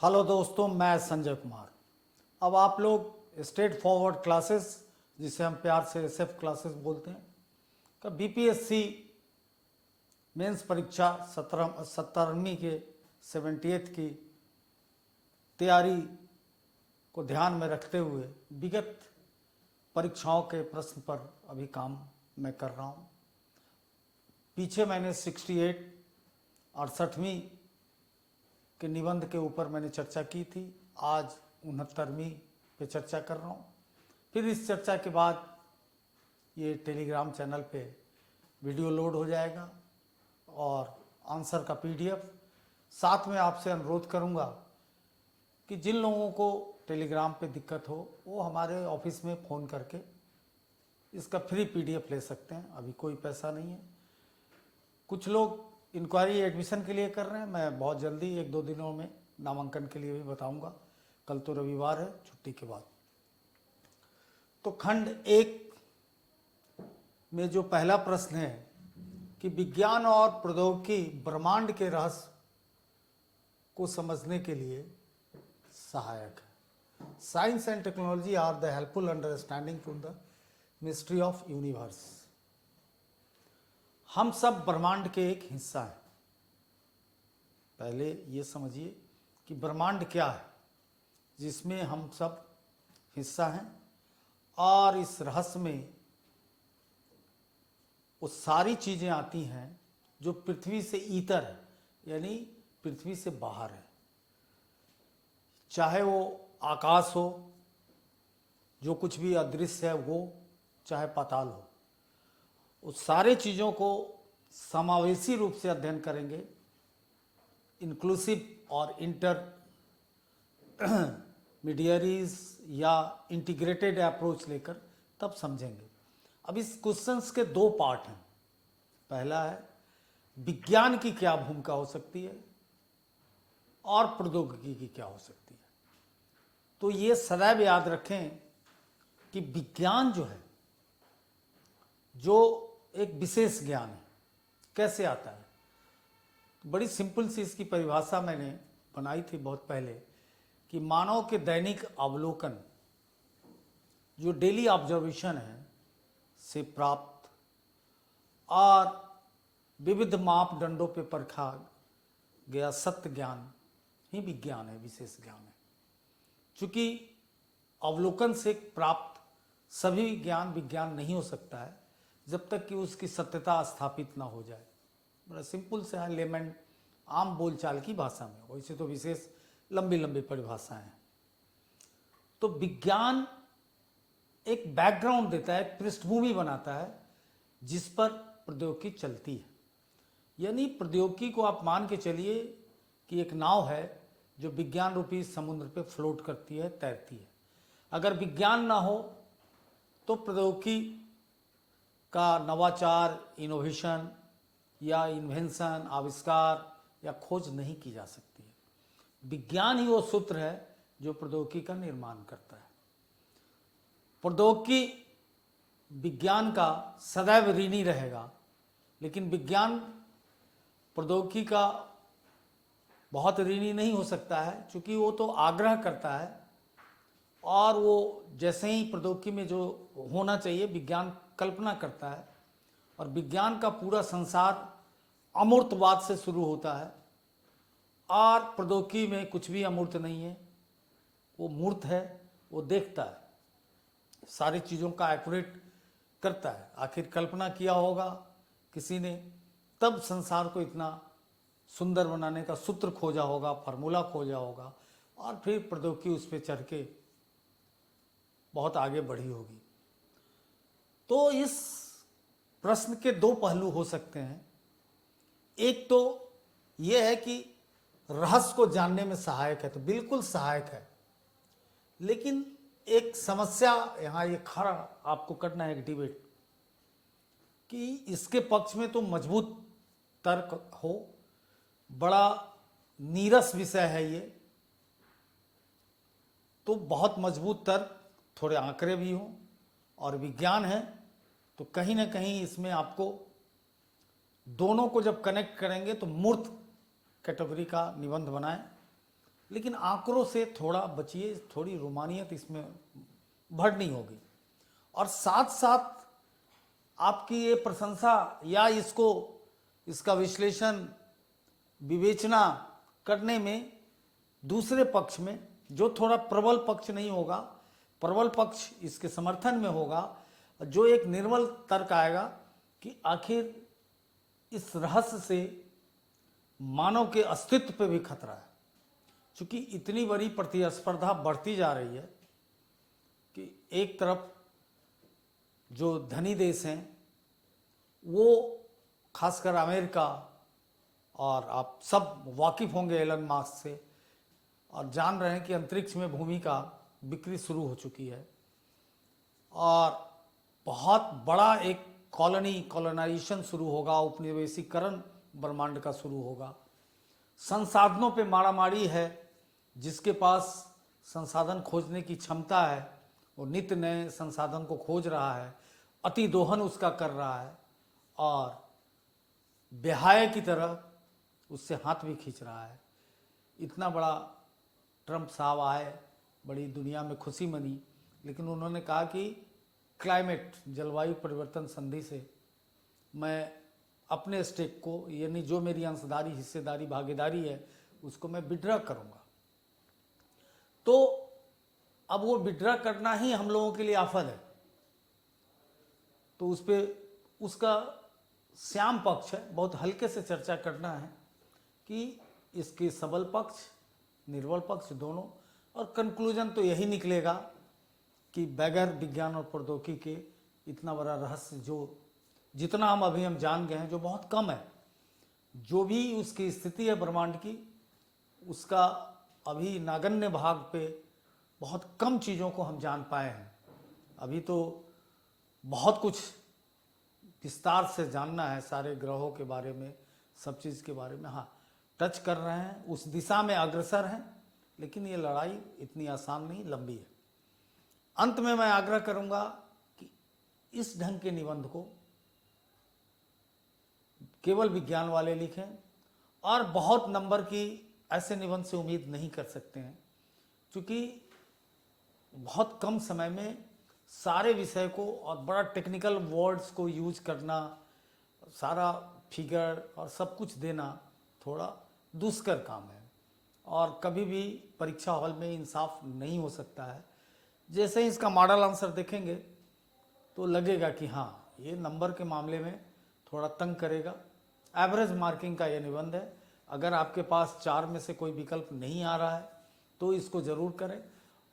Hello दोस्तों, मैं संजय कुमार। अब आप लोग स्ट्रेट फॉरवर्ड क्लासेस, जिसे हम प्यार से एसएफ क्लासेस बोलते हैं, का बीपीएससी मेंस परीक्षा 17वीं के 78th की तैयारी को ध्यान में रखते हुए विगत परीक्षाओं के प्रश्न पर अभी काम मैं कर रहा हूँ। पीछे मैंने 68वीं के निबंध के ऊपर मैंने चर्चा की थी। आज 69वीं पे चर्चा कर रहा हूँ। फिर इस चर्चा के बाद ये टेलीग्राम चैनल पे वीडियो लोड हो जाएगा और आंसर का पीडीएफ। साथ में आपसे अनुरोध करूँगा कि जिन लोगों को टेलीग्राम पे दिक्कत हो वो हमारे ऑफिस में फ़ोन करके इसका फ्री पीडीएफ ले सकते हैं। अभी कोई पैसा नहीं है। कुछ लोग इंक्वायरी एडमिशन के लिए कर रहे हैं। मैं बहुत जल्दी 1-2 दिनों में नामांकन के लिए भी बताऊंगा। कल तो रविवार है, छुट्टी के बाद। तो खंड 1 में जो पहला प्रश्न है कि विज्ञान और प्रौद्योगिकी ब्रह्मांड के रहस्य को समझने के लिए सहायक है। Science and technology are the helpful understanding to the mystery of universe. हम सब ब्रह्मांड के एक हिस्सा हैं। पहले ये समझिए कि ब्रह्मांड क्या है, जिसमें हम सब हिस्सा हैं, और इस रहस्य में वो सारी चीज़ें आती हैं जो पृथ्वी से इतर है, यानी पृथ्वी से बाहर है। चाहे वो आकाश हो, जो कुछ भी अदृश्य है वो, चाहे पाताल हो, उस सारे चीज़ों को समावेशी रूप से अध्ययन करेंगे, इंक्लूसिव और इंटर मीडियरीज या इंटीग्रेटेड अप्रोच लेकर तब समझेंगे। अब इस क्वेश्चंस के 2 पार्ट हैं। पहला है विज्ञान की क्या भूमिका हो सकती है और प्रौद्योगिकी की क्या हो सकती है। तो ये सदैव याद रखें कि विज्ञान जो है, जो एक विशेष ज्ञान है, कैसे आता है। बड़ी सिंपल सी इसकी परिभाषा मैंने बनाई थी बहुत पहले कि मानव के दैनिक अवलोकन, जो डेली ऑब्जर्वेशन है, से प्राप्त और विविध मापदंडों पे परखा गया सत्य ज्ञान ही विज्ञान है, विशेष ज्ञान है। चूंकि अवलोकन से प्राप्त सभी ज्ञान विज्ञान नहीं हो सकता है जब तक कि उसकी सत्यता स्थापित ना हो जाए। बड़ा सिंपल से है, लेमन आम बोलचाल की भाषा में। वैसे तो विशेष लंबी लंबी परिभाषाएं हैं। तो विज्ञान एक बैकग्राउंड देता है, एक पृष्ठभूमि बनाता है जिस पर प्रौद्योगिकी चलती है। यानी प्रौद्योगिकी को आप मान के चलिए कि एक नाव है जो विज्ञान रूपी समुद्र पे फ्लोट करती है, तैरती है। अगर विज्ञान ना हो तो प्रौद्योगिकी का नवाचार, इनोवेशन या इन्वेंशन, आविष्कार या खोज नहीं की जा सकती है। विज्ञान ही वो सूत्र है जो प्रौद्योगिकी का निर्माण करता है। प्रौद्योगिकी विज्ञान का सदैव ऋणी रहेगा, लेकिन विज्ञान प्रौद्योगिकी का बहुत ऋणी नहीं हो सकता है, क्योंकि वो तो आग्रह करता है और वो जैसे ही प्रौद्योगिकी में जो होना चाहिए विज्ञान कल्पना करता है। और विज्ञान का पूरा संसार अमूर्तवाद से शुरू होता है और प्रौद्योगिकी में कुछ भी अमूर्त नहीं है, वो मूर्त है। वो देखता है, सारी चीज़ों का एक्यूरेट करता है। आखिर कल्पना किया होगा किसी ने, तब संसार को इतना सुंदर बनाने का सूत्र खोजा होगा, फार्मूला खोजा होगा, और फिर प्रौद्योगिकी उस पर चढ़ के बहुत आगे बढ़ी होगी। तो इस प्रश्न के 2 पहलू हो सकते हैं। एक तो यह है कि रहस्य को जानने में सहायक है, तो बिल्कुल सहायक है। लेकिन एक समस्या यहाँ ये खड़ा आपको करना है, एक डिबेट, कि इसके पक्ष में तो मजबूत तर्क हो, बड़ा नीरस विषय है ये, तो बहुत मजबूत तर्क, थोड़े आंकड़े भी हों, और विज्ञान है तो कहीं ना कहीं इसमें आपको दोनों को जब कनेक्ट करेंगे तो मूर्त कैटेगरी का निबंध बनाएं। लेकिन आंकड़ों से थोड़ा बचिए, थोड़ी रोमानियत इसमें भरनी होगी। और साथ साथ आपकी ये प्रशंसा या इसका विश्लेषण विवेचना करने में दूसरे पक्ष में जो थोड़ा प्रबल पक्ष नहीं होगा, प्रबल पक्ष इसके समर्थन में होगा, जो एक निर्मल तर्क आएगा कि आखिर इस रहस्य से मानव के अस्तित्व पे भी खतरा है। क्योंकि इतनी बड़ी प्रतिस्पर्धा बढ़ती जा रही है कि एक तरफ जो धनी देश हैं वो खासकर अमेरिका, और आप सब वाकिफ होंगे एलन मास्क से और जान रहे हैं कि अंतरिक्ष में भूमि का बिक्री शुरू हो चुकी है और बहुत बड़ा एक कॉलोनाइजेशन शुरू होगा, उपनिवेशीकरण ब्रह्मांड का शुरू होगा। संसाधनों पे मारामारी है, जिसके पास संसाधन खोजने की क्षमता है वो नित्य नए संसाधन को खोज रहा है, अति दोहन उसका कर रहा है और बेहाये की तरह उससे हाथ भी खींच रहा है। इतना बड़ा ट्रंप साहब आए, बड़ी दुनिया में खुशी मनी, लेकिन उन्होंने कहा कि क्लाइमेट जलवायु परिवर्तन संधि से मैं अपने स्टेक को, यानी जो मेरी अंशदारी, हिस्सेदारी, भागीदारी है उसको मैं विड्रॉ करूंगा। तो अब वो विड्रॉ करना ही हम लोगों के लिए आफत है। तो उस पर उसका श्याम पक्ष है, बहुत हल्के से चर्चा करना है कि इसके सबल पक्ष, निर्बल पक्ष दोनों, और कंक्लूजन तो यही निकलेगा कि बगैर विज्ञान और प्रौद्योगिकी के इतना बड़ा रहस्य जो जितना हम जान गए हैं, जो बहुत कम है, जो भी उसकी स्थिति है ब्रह्मांड की, उसका अभी नागन्य भाग पे बहुत कम चीज़ों को हम जान पाए हैं। अभी तो बहुत कुछ विस्तार से जानना है, सारे ग्रहों के बारे में, सब चीज़ के बारे में हाँ टच कर रहे हैं, उस दिशा में अग्रसर हैं, लेकिन ये लड़ाई इतनी आसान नहीं, लंबी है। अंत में मैं आग्रह करूंगा कि इस ढंग के निबंध को केवल विज्ञान वाले लिखें और बहुत नंबर की ऐसे निबंध से उम्मीद नहीं कर सकते हैं, क्योंकि बहुत कम समय में सारे विषय को और बड़ा टेक्निकल वर्ड्स को यूज करना, सारा फिगर और सब कुछ देना थोड़ा दुष्कर काम है और कभी भी परीक्षा हॉल में इंसाफ नहीं हो सकता है। जैसे ही इसका मॉडल आंसर देखेंगे तो लगेगा कि हाँ ये नंबर के मामले में थोड़ा तंग करेगा। एवरेज मार्किंग का ये निबंध है। अगर आपके पास 4 में से कोई विकल्प नहीं आ रहा है तो इसको ज़रूर करें।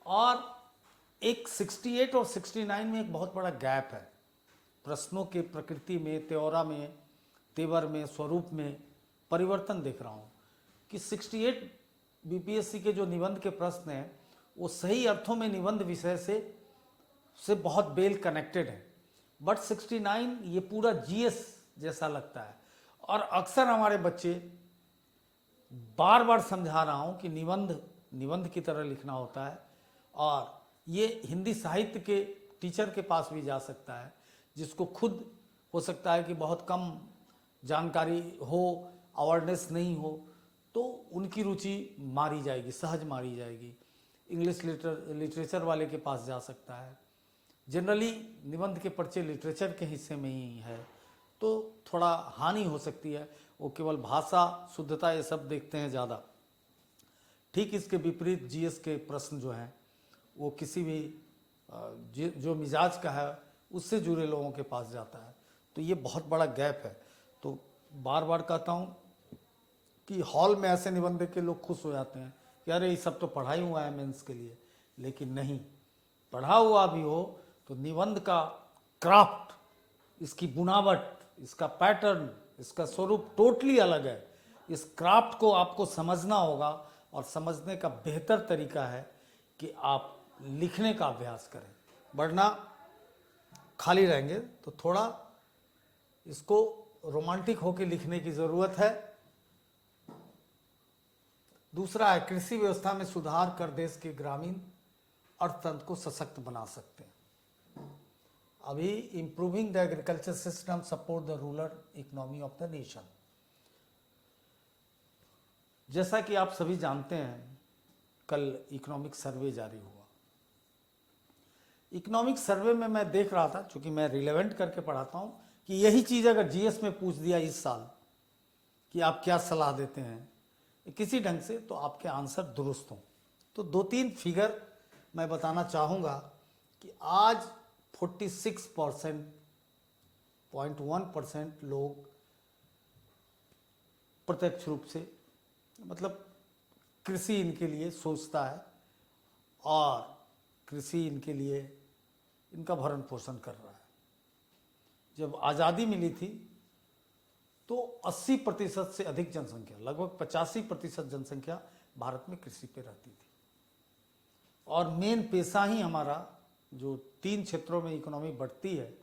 और एक 68 और 69 में एक बहुत बड़ा गैप है, प्रश्नों के प्रकृति में, त्योरा में, तेवर में, स्वरूप में परिवर्तन देख रहा हूँ कि 68 बीपीएससी के जो निबंध के प्रश्न हैं वो सही अर्थों में निबंध विषय से बहुत वेल कनेक्टेड है, बट 69 ये पूरा जीएस जैसा लगता है। और अक्सर हमारे बच्चे, बार बार समझा रहा हूँ कि निबंध की तरह लिखना होता है और ये हिंदी साहित्य के टीचर के पास भी जा सकता है, जिसको खुद हो सकता है कि बहुत कम जानकारी हो, अवेयरनेस नहीं हो, तो उनकी रुचि मारी जाएगी, सहज मारी जाएगी। इंग्लिश लिटरेचर वाले के पास जा सकता है। जनरली निबंध के पर्चे लिटरेचर के हिस्से में ही है, तो थोड़ा हानि हो सकती है। वो केवल भाषा शुद्धता ये सब देखते हैं ज़्यादा। ठीक इसके विपरीत जीएस के प्रश्न जो हैं वो किसी भी जो मिजाज का है उससे जुड़े लोगों के पास जाता है। तो ये बहुत बड़ा गैप है। तो बार बार कहता हूँ कि हॉल में ऐसे निबंध देख के लोग खुश हो जाते हैं कि अरे ये सब तो पढ़ा ही हुआ है मेंस के लिए, लेकिन नहीं, पढ़ा हुआ भी हो तो निबंध का क्राफ्ट, इसकी बुनावट, इसका पैटर्न, इसका स्वरूप टोटली अलग है। इस क्राफ्ट को आपको समझना होगा और समझने का बेहतर तरीका है कि आप लिखने का अभ्यास करें, वरना खाली रहेंगे। तो थोड़ा इसको रोमांटिक होकर लिखने की ज़रूरत है। दूसरा है कृषि व्यवस्था में सुधार कर देश के ग्रामीण अर्थतंत्र को सशक्त बना सकते हैं। अभी improving the agriculture system support the rural economy of the nation. जैसा कि आप सभी जानते हैं कल इकोनॉमिक सर्वे जारी हुआ। इकोनॉमिक सर्वे में मैं देख रहा था, चूंकि मैं रिलेवेंट करके पढ़ाता हूं, कि यही चीज़ अगर जीएस में पूछ दिया इस साल कि आप क्या सलाह देते हैं किसी ढंग से, तो आपके आंसर दुरुस्त हों। तो 2-3 फिगर मैं बताना चाहूँगा कि आज 46.1% लोग प्रत्यक्ष रूप से, मतलब कृषि इनके लिए सोचता है और कृषि इनके लिए इनका भरण पोषण कर रहा है। जब आज़ादी मिली थी तो 80% से अधिक जनसंख्या, लगभग 85% जनसंख्या भारत में कृषि पे रहती थी। और मेन पेशा ही हमारा, जो 3 क्षेत्रों में इकोनॉमी बढ़ती है,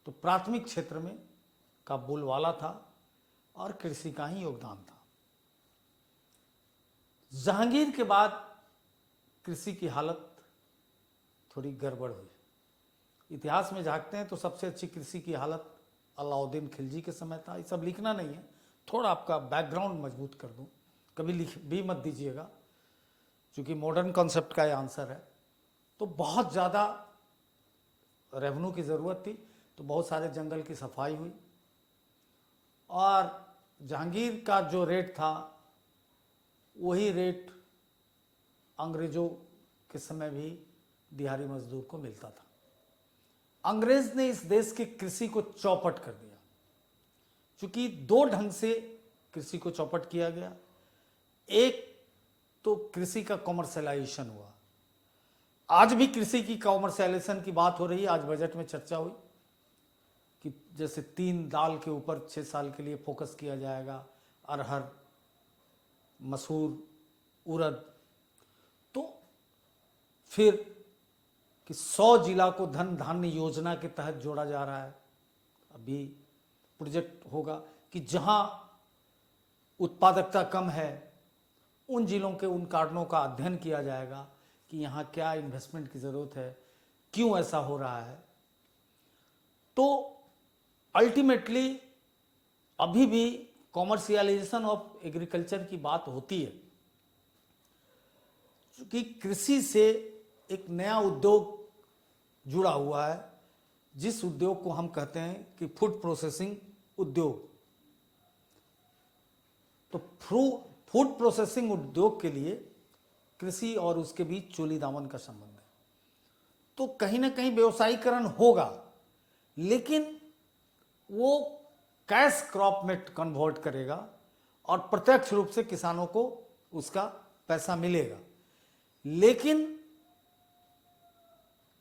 तो प्राथमिक क्षेत्र में का बोलबाला था और कृषि का ही योगदान था। जहांगीर के बाद कृषि की हालत थोड़ी गड़बड़ हुई। इतिहास में झांकते हैं तो सबसे अच्छी कृषि की हालत अलाउद्दीन खिलजी के समय था। ये सब लिखना नहीं है, थोड़ा आपका बैकग्राउंड मजबूत कर दूं, कभी लिख भी मत दीजिएगा, क्योंकि मॉडर्न कॉन्सेप्ट का ये आंसर है। तो बहुत ज़्यादा रेवेन्यू की ज़रूरत थी, तो बहुत सारे जंगल की सफाई हुई। और जहांगीर का जो रेट था वही रेट अंग्रेज़ों के समय भी दिहाड़ी मजदूर को मिलता था। अंग्रेज ने इस देश की कृषि को चौपट कर दिया, क्योंकि 2 ढंग से कृषि को चौपट किया गया। एक तो कृषि का कॉमर्शलाइजेशन हुआ। आज भी कृषि की कॉमर्शलाइजेशन की बात हो रही है। आज बजट में चर्चा हुई कि जैसे 3 दाल के ऊपर 6 साल के लिए फोकस किया जाएगा, अरहर, मसूर, उड़द। तो फिर कि 100 जिला को धन धान्य योजना के तहत जोड़ा जा रहा है। अभी प्रोजेक्ट होगा कि जहां उत्पादकता कम है उन जिलों के उन कारणों का अध्ययन किया जाएगा कि यहाँ क्या इन्वेस्टमेंट की ज़रूरत है, क्यों ऐसा हो रहा है। तो अल्टीमेटली अभी भी कॉमर्शियलाइजेशन ऑफ एग्रीकल्चर की बात होती है, क्योंकि कृषि से एक नया उद्योग जुड़ा हुआ है, जिस उद्योग को हम कहते हैं कि फूड प्रोसेसिंग उद्योग। तो फूड प्रोसेसिंग उद्योग के लिए कृषि और उसके बीच चोली दामन का संबंध है। तो कहीं ना कहीं व्यवसायीकरण होगा, लेकिन वो कैश क्रॉप में कन्वर्ट करेगा और प्रत्यक्ष रूप से किसानों को उसका पैसा मिलेगा। लेकिन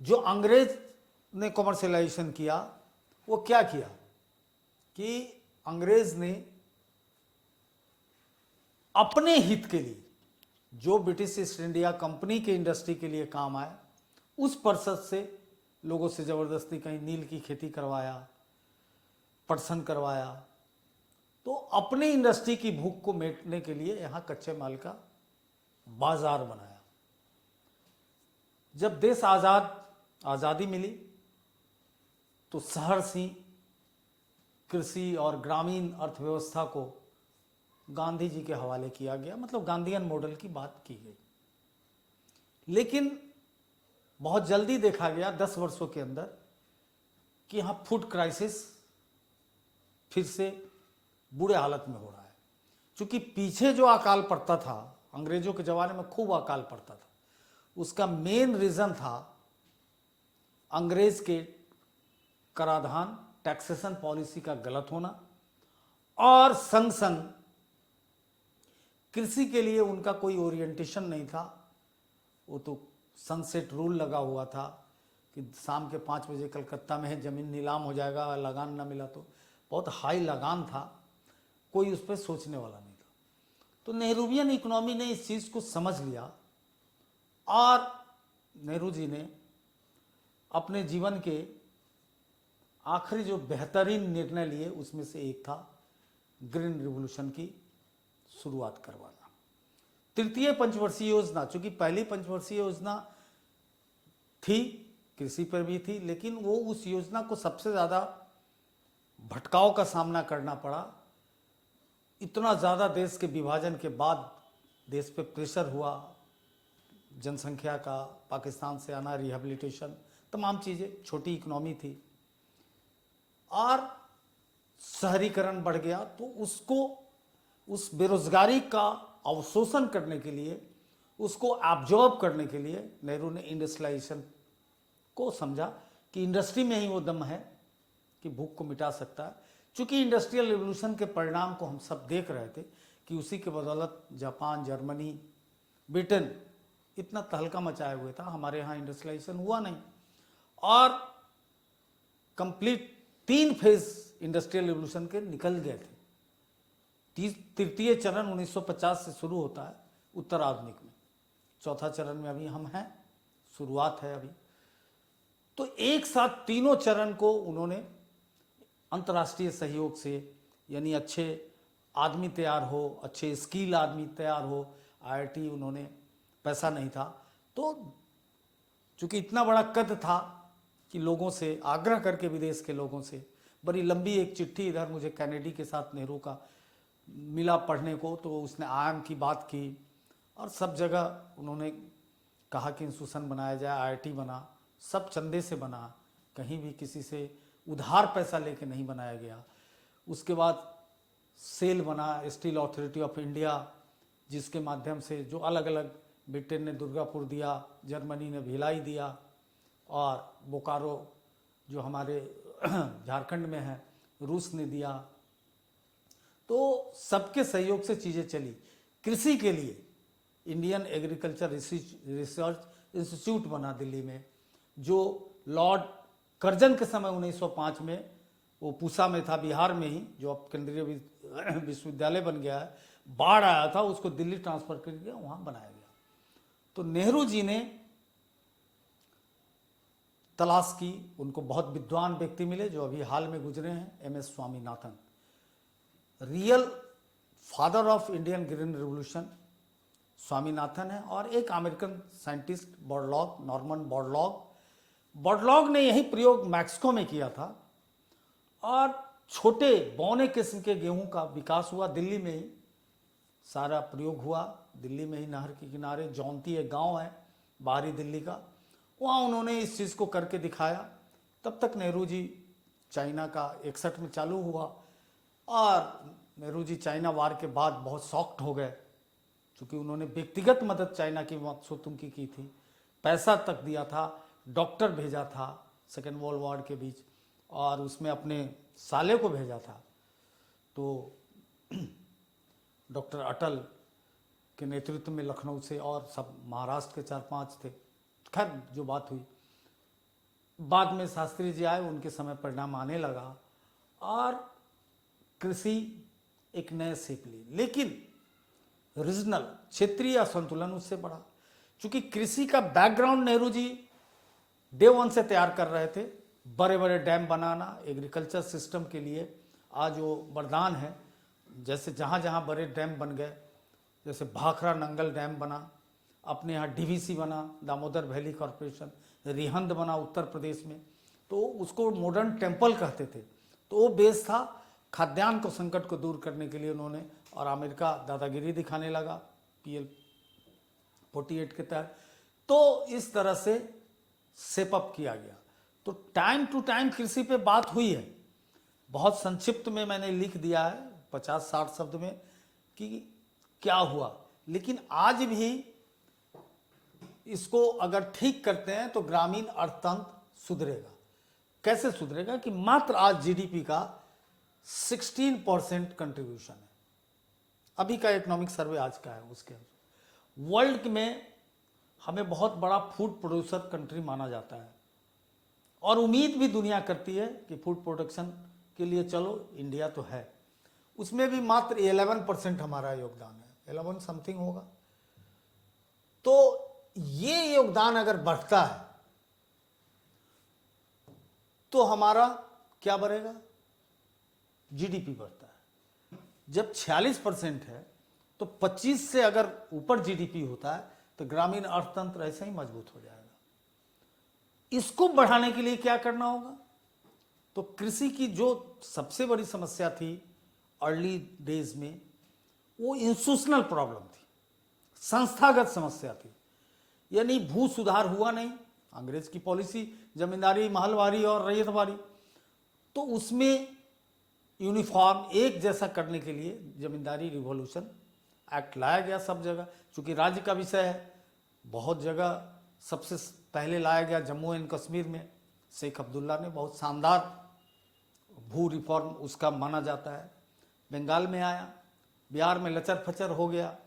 जो अंग्रेज ने कॉमर्शियलाइजेशन किया, वो क्या किया कि अंग्रेज ने अपने हित के लिए जो ब्रिटिश ईस्ट इंडिया कंपनी के इंडस्ट्री के लिए काम आए, उस पर्सत से लोगों से जबरदस्ती कहीं नील की खेती करवाया, पटसन करवाया। तो अपनी इंडस्ट्री की भूख को मेटने के लिए यहां कच्चे माल का बाजार बनाया। जब देश आज़ादी मिली तो सहर्षी कृषि और ग्रामीण अर्थव्यवस्था को गांधी जी के हवाले किया गया, मतलब गांधीयन मॉडल की बात की गई। लेकिन बहुत जल्दी देखा गया 10 वर्षों के अंदर कि यहाँ फूड क्राइसिस फिर से बुरे हालत में हो रहा है। क्योंकि पीछे जो अकाल पड़ता था, अंग्रेजों के ज़माने में खूब अकाल पड़ता था, उसका मेन रीज़न था अंग्रेज के कराधान टैक्सेशन पॉलिसी का गलत होना, और संग संग कृषि के लिए उनका कोई ओरिएंटेशन नहीं था। वो तो सनसेट रूल लगा हुआ था कि शाम के 5 बजे कलकत्ता में ज़मीन नीलाम हो जाएगा, लगान ना मिला तो। बहुत हाई लगान था, कोई उस पर सोचने वाला नहीं था। तो नेहरूवियन इकोनॉमी ने इस चीज़ को समझ लिया और नेहरू जी ने अपने जीवन के आखिरी जो बेहतरीन निर्णय लिए उसमें से एक था ग्रीन रिवॉल्यूशन की शुरुआत करवाना। तृतीय पंचवर्षीय योजना, चूंकि पहली पंचवर्षीय योजना थी, कृषि पर भी थी, लेकिन वो उस योजना को सबसे ज़्यादा भटकाव का सामना करना पड़ा। इतना ज़्यादा देश के विभाजन के बाद देश पे प्रेशर हुआ, जनसंख्या का, पाकिस्तान से आना, रिहेबिलिटेशन, तमाम चीज़ें, छोटी इकोनॉमी थी और शहरीकरण बढ़ गया। तो उसको, उस बेरोजगारी का अवशोषण करने के लिए, उसको एब्जॉर्ब करने के लिए नेहरू ने इंडस्ट्रियलाइजेशन को समझा कि इंडस्ट्री में ही वो दम है कि भूख को मिटा सकता है। चूंकि इंडस्ट्रियल रिवोल्यूशन के परिणाम को हम सब देख रहे थे कि उसी के बदौलत जापान, जर्मनी, ब्रिटेन इतना तहलका मचाए हुए था, हमारे यहाँ इंडस्ट्रियलाइजेशन हुआ नहीं। और कंप्लीट 3 फेज इंडस्ट्रियल रिवोल्यूशन के निकल गए थे। तृतीय चरण 1950 से शुरू होता है उत्तर आधुनिक में, चौथा चरण में अभी हम हैं, शुरुआत है अभी। तो एक साथ तीनों चरण को उन्होंने अंतर्राष्ट्रीय सहयोग से, यानी अच्छे आदमी तैयार हो, अच्छे स्किल आदमी तैयार हो, आईआईटी, उन्होंने, पैसा नहीं था तो चूंकि इतना बड़ा कद था कि लोगों से आग्रह करके, विदेश के लोगों से, बड़ी लंबी एक चिट्ठी, इधर मुझे कैनेडी के साथ नेहरू का मिला पढ़ने को, तो उसने आईएम की बात की और सब जगह उन्होंने कहा कि इंस्टीट्यूशन बनाया जाए, आईआईटी बना, सब चंदे से बना, कहीं भी किसी से उधार पैसा लेके नहीं बनाया गया। उसके बाद सेल बना, स्टील अथॉरिटी ऑफ इंडिया, जिसके माध्यम से जो अलग अलग, ब्रिटेन ने दुर्गापुर दिया, जर्मनी ने भिलाई दिया और बोकारो जो हमारे झारखंड में है, रूस ने दिया। तो सबके सहयोग से चीज़ें चली। कृषि के लिए इंडियन एग्रीकल्चर रिसर्च इंस्टीट्यूट बना दिल्ली में, जो लॉर्ड कर्जन के समय 1905 में, वो पूसा में था, बिहार में ही, जो अब केंद्रीय विश्वविद्यालय बन गया है। बाढ़ आया था, उसको दिल्ली ट्रांसफर कर दिया, वहाँ बनाया गया। तो नेहरू जी ने तलाश की, उनको बहुत विद्वान व्यक्ति मिले जो अभी हाल में गुजरे हैं, MS Swaminathan, real father of Indian green revolution Swaminathan है, और एक अमेरिकन साइंटिस्ट बॉर्डलॉग, नॉर्मन बॉर्डलॉग। बॉर्डलॉग ने यही प्रयोग मैक्सिको में किया था और छोटे बौने किस्म के गेहूं का विकास हुआ दिल्ली में ही, सारा प्रयोग हुआ दिल्ली में ही, नहर के किनारे। जौनती एक गांव है बाहरी दिल्ली का, वहाँ उन्होंने इस चीज़ को करके दिखाया। तब तक नेहरू जी, चाइना का 61 में चालू हुआ और नेहरू जी चाइना वार के बाद बहुत सॉफ्ट हो गए, क्योंकि उन्होंने व्यक्तिगत मदद चाइना की मात्सुतुंग की थी, पैसा तक दिया था, डॉक्टर भेजा था सेकेंड वर्ल्ड वॉर के बीच, और उसमें अपने साले को भेजा था। तो डॉक्टर अटल के नेतृत्व में लखनऊ से, और सब महाराष्ट्र के 4-5 थे। खैर जो बात हुई, बाद में शास्त्री जी आए, उनके समय परिणाम आने लगा और कृषि एक नए शेप ली। लेकिन रीजनल, क्षेत्रीय असंतुलन उससे बढ़ा। चूंकि कृषि का बैकग्राउंड नेहरू जी डे 1 से तैयार कर रहे थे, बड़े बड़े डैम बनाना एग्रीकल्चर सिस्टम के लिए आज वो वरदान है। जैसे जहाँ जहाँ बड़े डैम बन गए, जैसे भाखड़ा नंगल डैम बना, अपने यहाँ डीवीसी बना, दामोदर वैली कॉरपोरेशन, रिहंद बना उत्तर प्रदेश में, तो उसको मॉडर्न टेम्पल कहते थे। तो वो बेस था खाद्यान्न को, संकट को दूर करने के लिए उन्होंने, और अमेरिका दादागिरी दिखाने लगा PL 48 के तहत। तो इस तरह से सेप अप किया गया। तो टाइम टू टाइम कृषि पे बात हुई है, बहुत संक्षिप्त में मैंने लिख दिया है 50-60 शब्द में कि क्या हुआ। लेकिन आज भी इसको अगर ठीक करते हैं तो ग्रामीण अर्थतंत्र सुधरेगा। कैसे सुधरेगा कि मात्र आज जीडीपी का 16% कंट्रीब्यूशन है, अभी का इकोनॉमिक सर्वे आज का है उसके। वर्ल्ड में हमें बहुत बड़ा फूड प्रोड्यूसर कंट्री माना जाता है, और उम्मीद भी दुनिया करती है कि फूड प्रोडक्शन के लिए चलो इंडिया तो है। उसमें भी मात्र 11% हमारा योगदान है, 11 समथिंग होगा। तो ये योगदान अगर बढ़ता है तो हमारा क्या बढ़ेगा, जीडीपी बढ़ता है। जब 46% है तो 25 से अगर ऊपर जीडीपी होता है तो ग्रामीण अर्थतंत्र ऐसे ही मजबूत हो जाएगा। इसको बढ़ाने के लिए क्या करना होगा, तो कृषि की जो सबसे बड़ी समस्या थी अर्ली डेज में, वो इंस्टीट्यूशनल प्रॉब्लम थी, संस्थागत समस्या थी। यानी भू सुधार हुआ नहीं। अंग्रेज की पॉलिसी जमींदारी, महलवारी और रैयतवारी, तो उसमें यूनिफॉर्म एक जैसा करने के लिए जमींदारी रिवॉल्यूशन एक्ट लाया गया सब जगह। चूंकि राज्य का विषय है, बहुत जगह सबसे पहले लाया गया जम्मू एंड कश्मीर में। शेख अब्दुल्ला ने बहुत शानदार भू रिफॉर्म उसका माना जाता है। बंगाल में आया, बिहार में लचर फचर हो गया,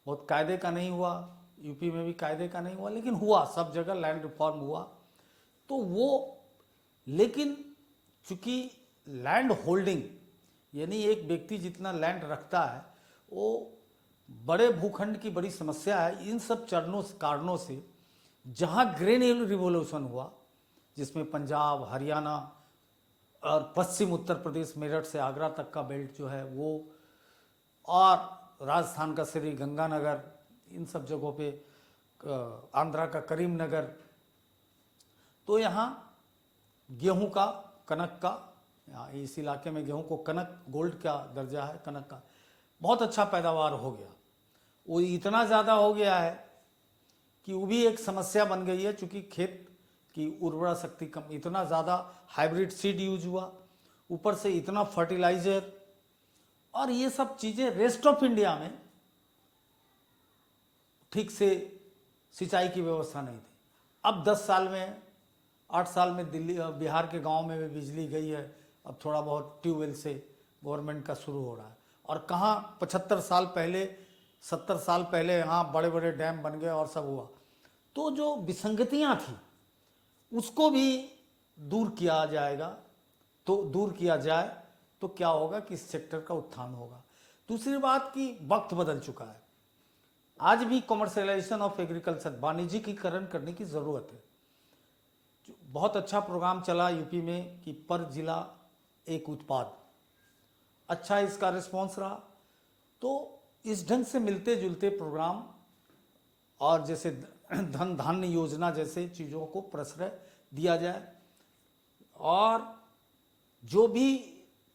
बहुत कायदे का नहीं हुआ, यूपी में भी कायदे का नहीं हुआ, लेकिन हुआ सब जगह लैंड रिफॉर्म हुआ। तो वो, लेकिन चूंकि लैंड होल्डिंग यानी एक व्यक्ति जितना लैंड रखता है, वो बड़े भूखंड की बड़ी समस्या है। इन सब कारणों से जहाँ ग्रेन रिवॉल्यूशन हुआ, जिसमें पंजाब, हरियाणा और पश्चिम उत्तर प्रदेश, मेरठ से आगरा तक का बेल्ट जो है वो, और राजस्थान का श्री गंगानगर, इन सब जगहों पे, आंध्रा का करीमनगर, तो यहाँ गेहूं का, कनक का, यहाँ इस इलाके में गेहूं को कनक, गोल्ड का दर्जा है कनक का, बहुत अच्छा पैदावार हो गया। वो इतना ज़्यादा हो गया है कि वो भी एक समस्या बन गई है, चूँकि खेत की उर्वरा शक्ति कम, इतना ज़्यादा हाइब्रिड सीड यूज हुआ, ऊपर से इतना फर्टिलाइजर, और ये सब चीज़ें रेस्ट ऑफ इंडिया में ठीक से सिंचाई की व्यवस्था नहीं थी। अब 10 साल में, 8 साल में दिल्ली, बिहार के गांव में भी बिजली गई है। अब थोड़ा बहुत ट्यूबवेल से गवर्नमेंट का शुरू हो रहा है। और कहाँ 75 साल पहले, 70 साल पहले यहाँ बड़े बड़े डैम बन गए और सब हुआ। तो जो विसंगतियाँ थी उसको भी दूर किया जाएगा, तो दूर किया जाए तो क्या होगा कि इस सेक्टर का उत्थान होगा। दूसरी बात कि वक्त बदल चुका है, आज भी कॉमर्शियलाइजेशन ऑफ एग्रीकल्चर, वाणिज्यिकीकरण करने की ज़रूरत है। बहुत अच्छा प्रोग्राम चला यूपी में कि पर जिला एक उत्पाद, अच्छा इसका रिस्पॉन्स रहा। तो इस ढंग से मिलते जुलते प्रोग्राम, और जैसे धन धान्य योजना जैसे चीज़ों को प्रश्रय दिया जाए, और जो भी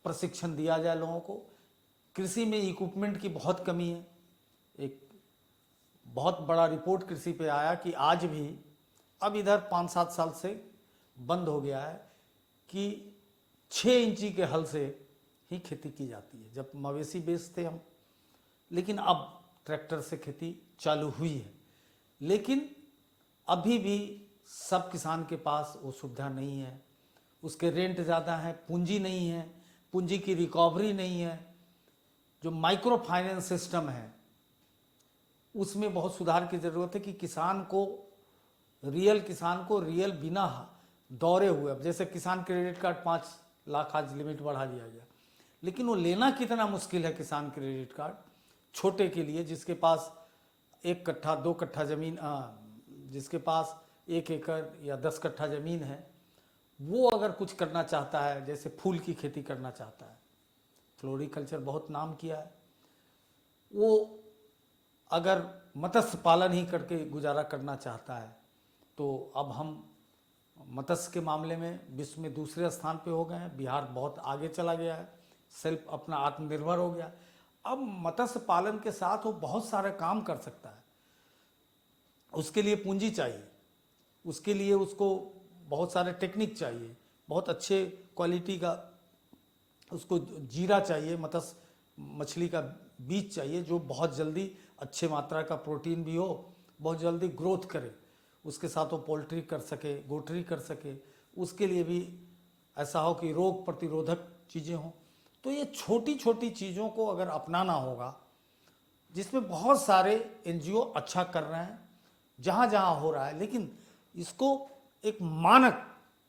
प्रशिक्षण दिया जाए लोगों को। कृषि में इक्विपमेंट की बहुत कमी है। एक बहुत बड़ा रिपोर्ट कृषि पे आया कि आज भी, अब इधर 5-7 साल से बंद हो गया है कि 6 इंची के हल से ही खेती की जाती है। जब मवेशी बेचते हम, लेकिन अब ट्रैक्टर से खेती चालू हुई है। लेकिन अभी भी सब किसान के पास वो सुविधा नहीं है, उसके रेंट ज़्यादा है, पूंजी नहीं है, पूंजी की रिकवरी नहीं है। जो माइक्रो फाइनेंस सिस्टम है उसमें बहुत सुधार की ज़रूरत है कि किसान को रियल बिना दौरे हुए, अब जैसे किसान क्रेडिट कार्ड 5 लाख आज लिमिट बढ़ा दिया गया, लेकिन वो लेना कितना मुश्किल है किसान क्रेडिट कार्ड छोटे के लिए, जिसके पास 1 कट्ठा 2 कट्ठा ज़मीन, जिसके पास 1 एकड़ या 10 कट्ठा ज़मीन है, वो अगर कुछ करना चाहता है, जैसे फूल की खेती करना चाहता है, फ्लोरिकल्चर बहुत नाम किया है, वो अगर मत्स्य पालन ही करके गुजारा करना चाहता है, तो अब हम मत्स्य के मामले में विश्व में दूसरे स्थान पे हो गए हैं। बिहार बहुत आगे चला गया है, सेल्फ अपना आत्मनिर्भर हो गया। अब मत्स्य पालन के साथ वो बहुत सारे काम कर सकता है। उसके लिए पूंजी चाहिए, उसके लिए उसको बहुत सारे टेक्निक चाहिए, बहुत अच्छे क्वालिटी का उसको जीरा चाहिए, मछली का बीज चाहिए जो बहुत जल्दी अच्छे मात्रा का प्रोटीन भी हो, बहुत जल्दी ग्रोथ करे, उसके साथ वो पोल्ट्री कर सके, गोटरी कर सके, उसके लिए भी ऐसा हो कि रोग प्रतिरोधक चीज़ें हों। तो ये छोटी छोटी चीज़ों को अगर अपनाना होगा, जिसमें बहुत सारे एनजीओ अच्छा कर रहे हैं जहाँ जहाँ हो रहा है, लेकिन इसको एक मानक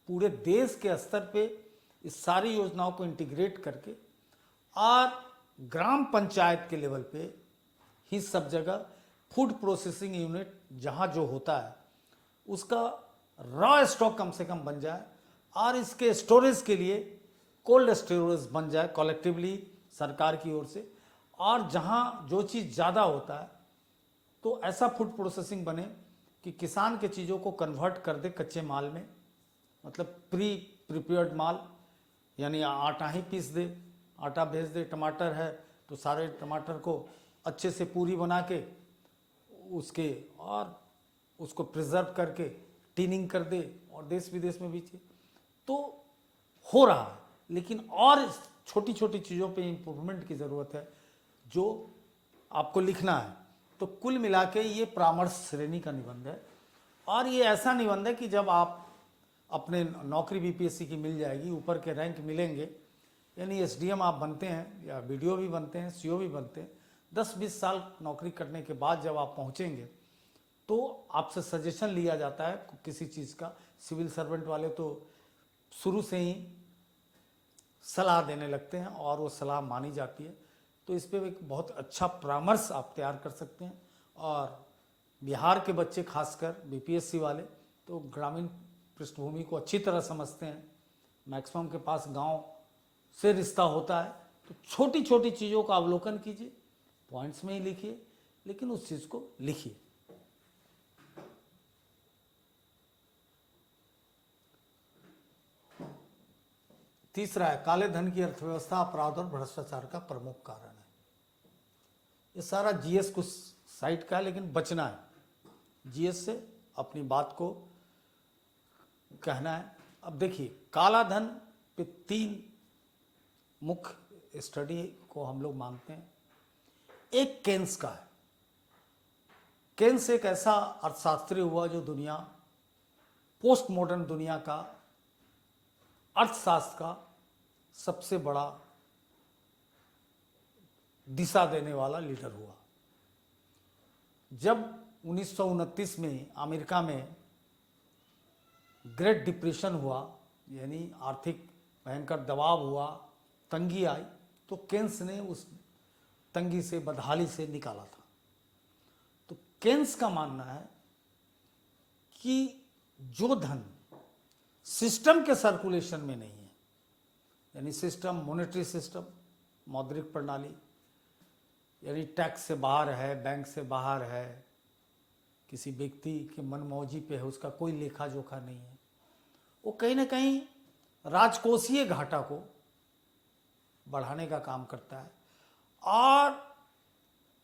पूरे देश के स्तर पे इस सारी योजनाओं को इंटीग्रेट करके, और ग्राम पंचायत के लेवल पे ही सब जगह फूड प्रोसेसिंग यूनिट जहाँ जो होता है उसका रॉ स्टॉक कम से कम बन जाए, और इसके स्टोरेज के लिए कोल्ड स्टोरेज बन जाए कलेक्टिवली सरकार की ओर से। और जहाँ जो चीज़ ज़्यादा होता है तो ऐसा फूड प्रोसेसिंग बने कि किसान के चीज़ों को कन्वर्ट कर दे कच्चे माल में, मतलब प्रिपेयर्ड माल, यानी आटा ही पीस दे, आटा भेज दे। टमाटर है तो सारे टमाटर को अच्छे से पूरी बना के उसके, और उसको प्रिजर्व करके टिनिंग कर दे और देश विदेश में बेचे। तो हो रहा है, लेकिन और छोटी छोटी चीज़ों पे इम्प्रूवमेंट की ज़रूरत है जो आपको लिखना है। तो कुल मिला के ये परामर्श श्रेणी का निबंध है, और ये ऐसा निबंध है कि जब आप अपने नौकरी बीपीएससी की मिल जाएगी, ऊपर के रैंक मिलेंगे, यानी एसडीएम आप बनते हैं या बीडीओ भी बनते हैं, सीओ भी बनते हैं, 10-20 साल नौकरी करने के बाद जब आप पहुंचेंगे तो आपसे सजेशन लिया जाता है किसी चीज़ का। सिविल सर्वेंट वाले तो शुरू से ही सलाह देने लगते हैं और वो सलाह मानी जाती है। तो इस पर एक बहुत अच्छा परामर्श आप तैयार कर सकते हैं। और बिहार के बच्चे खासकर बीपीएससी वाले तो ग्रामीण पृष्ठभूमि को अच्छी तरह समझते हैं, मैक्सिमम के पास गांव से रिश्ता होता है। तो छोटी छोटी चीज़ों का अवलोकन कीजिए, पॉइंट्स में ही लिखिए, लेकिन उस चीज़ को लिखिए। तीसरा है काले धन की अर्थव्यवस्था, अपराध और भ्रष्टाचार का प्रमुख कारण है। ये सारा जीएस कुछ साइट का है, लेकिन बचना है जीएस से, अपनी बात को कहना है। अब देखिए, काला धन पे 3 मुख्य स्टडी को हम लोग मानते हैं। एक केन्स का है। केन्स एक ऐसा अर्थशास्त्री हुआ जो दुनिया, पोस्ट मॉडर्न दुनिया का अर्थशास्त्र का सबसे बड़ा दिशा देने वाला लीडर हुआ। जब 1929 में अमेरिका में ग्रेट डिप्रेशन हुआ, यानी आर्थिक भयंकर दबाव हुआ, तंगी आई, तो केन्स ने उस तंगी से, बदहाली से निकाला था। तो केन्स का मानना है कि जो धन सिस्टम के सर्कुलेशन में नहीं है, यानी सिस्टम, मॉनेटरी सिस्टम, मौद्रिक प्रणाली, यानी टैक्स से बाहर है, बैंक से बाहर है, किसी व्यक्ति के मनमौजी पे है, उसका कोई लेखा जोखा नहीं है, वो कहीं ना कहीं राजकोषीय घाटा को बढ़ाने का काम करता है। और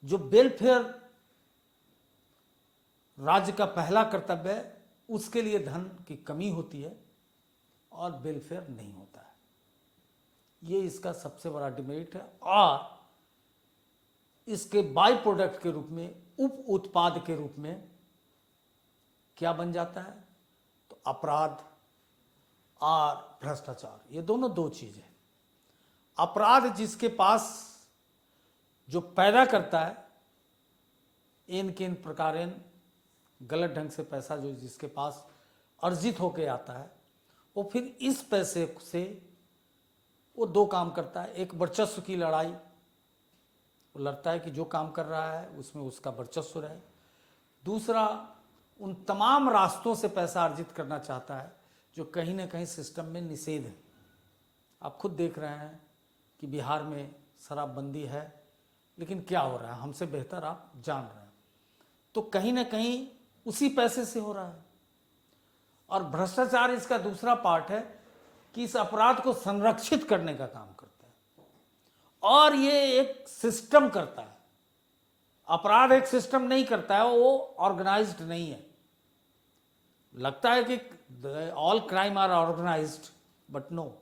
जो वेलफेयर राज्य का पहला कर्तव्य है, उसके लिए धन की कमी होती है और वेलफेयर नहीं होता है। ये इसका सबसे बड़ा डिमेरिट है। और इसके बाय प्रोडक्ट के रूप में, उप उत्पाद के रूप में क्या बन जाता है? तो अपराध और भ्रष्टाचार, ये दोनों 2 चीजें। अपराध जिसके पास जो पैदा करता है इन किन प्रकारेण गलत ढंग से पैसा जो जिसके पास अर्जित होके आता है, वो फिर इस पैसे से वो 2 काम करता है। एक, वर्चस्व की लड़ाई, वो लड़ता है कि जो काम कर रहा है उसमें उसका वर्चस्व रहे। दूसरा, उन तमाम रास्तों से पैसा अर्जित करना चाहता है जो कहीं ना कहीं सिस्टम में निषेध है। आप खुद देख रहे हैं कि बिहार में शराबबंदी है, लेकिन क्या हो रहा है हमसे बेहतर आप जान रहे हैं। तो कहीं ना कहीं उसी पैसे से हो रहा है। और भ्रष्टाचार इसका दूसरा पार्ट है कि इस अपराध को संरक्षित करने का काम करता है, और ये एक सिस्टम करता है। अपराध एक सिस्टम नहीं करता है, वो ऑर्गेनाइज्ड नहीं है। लगता है कि all crime are organised, but no.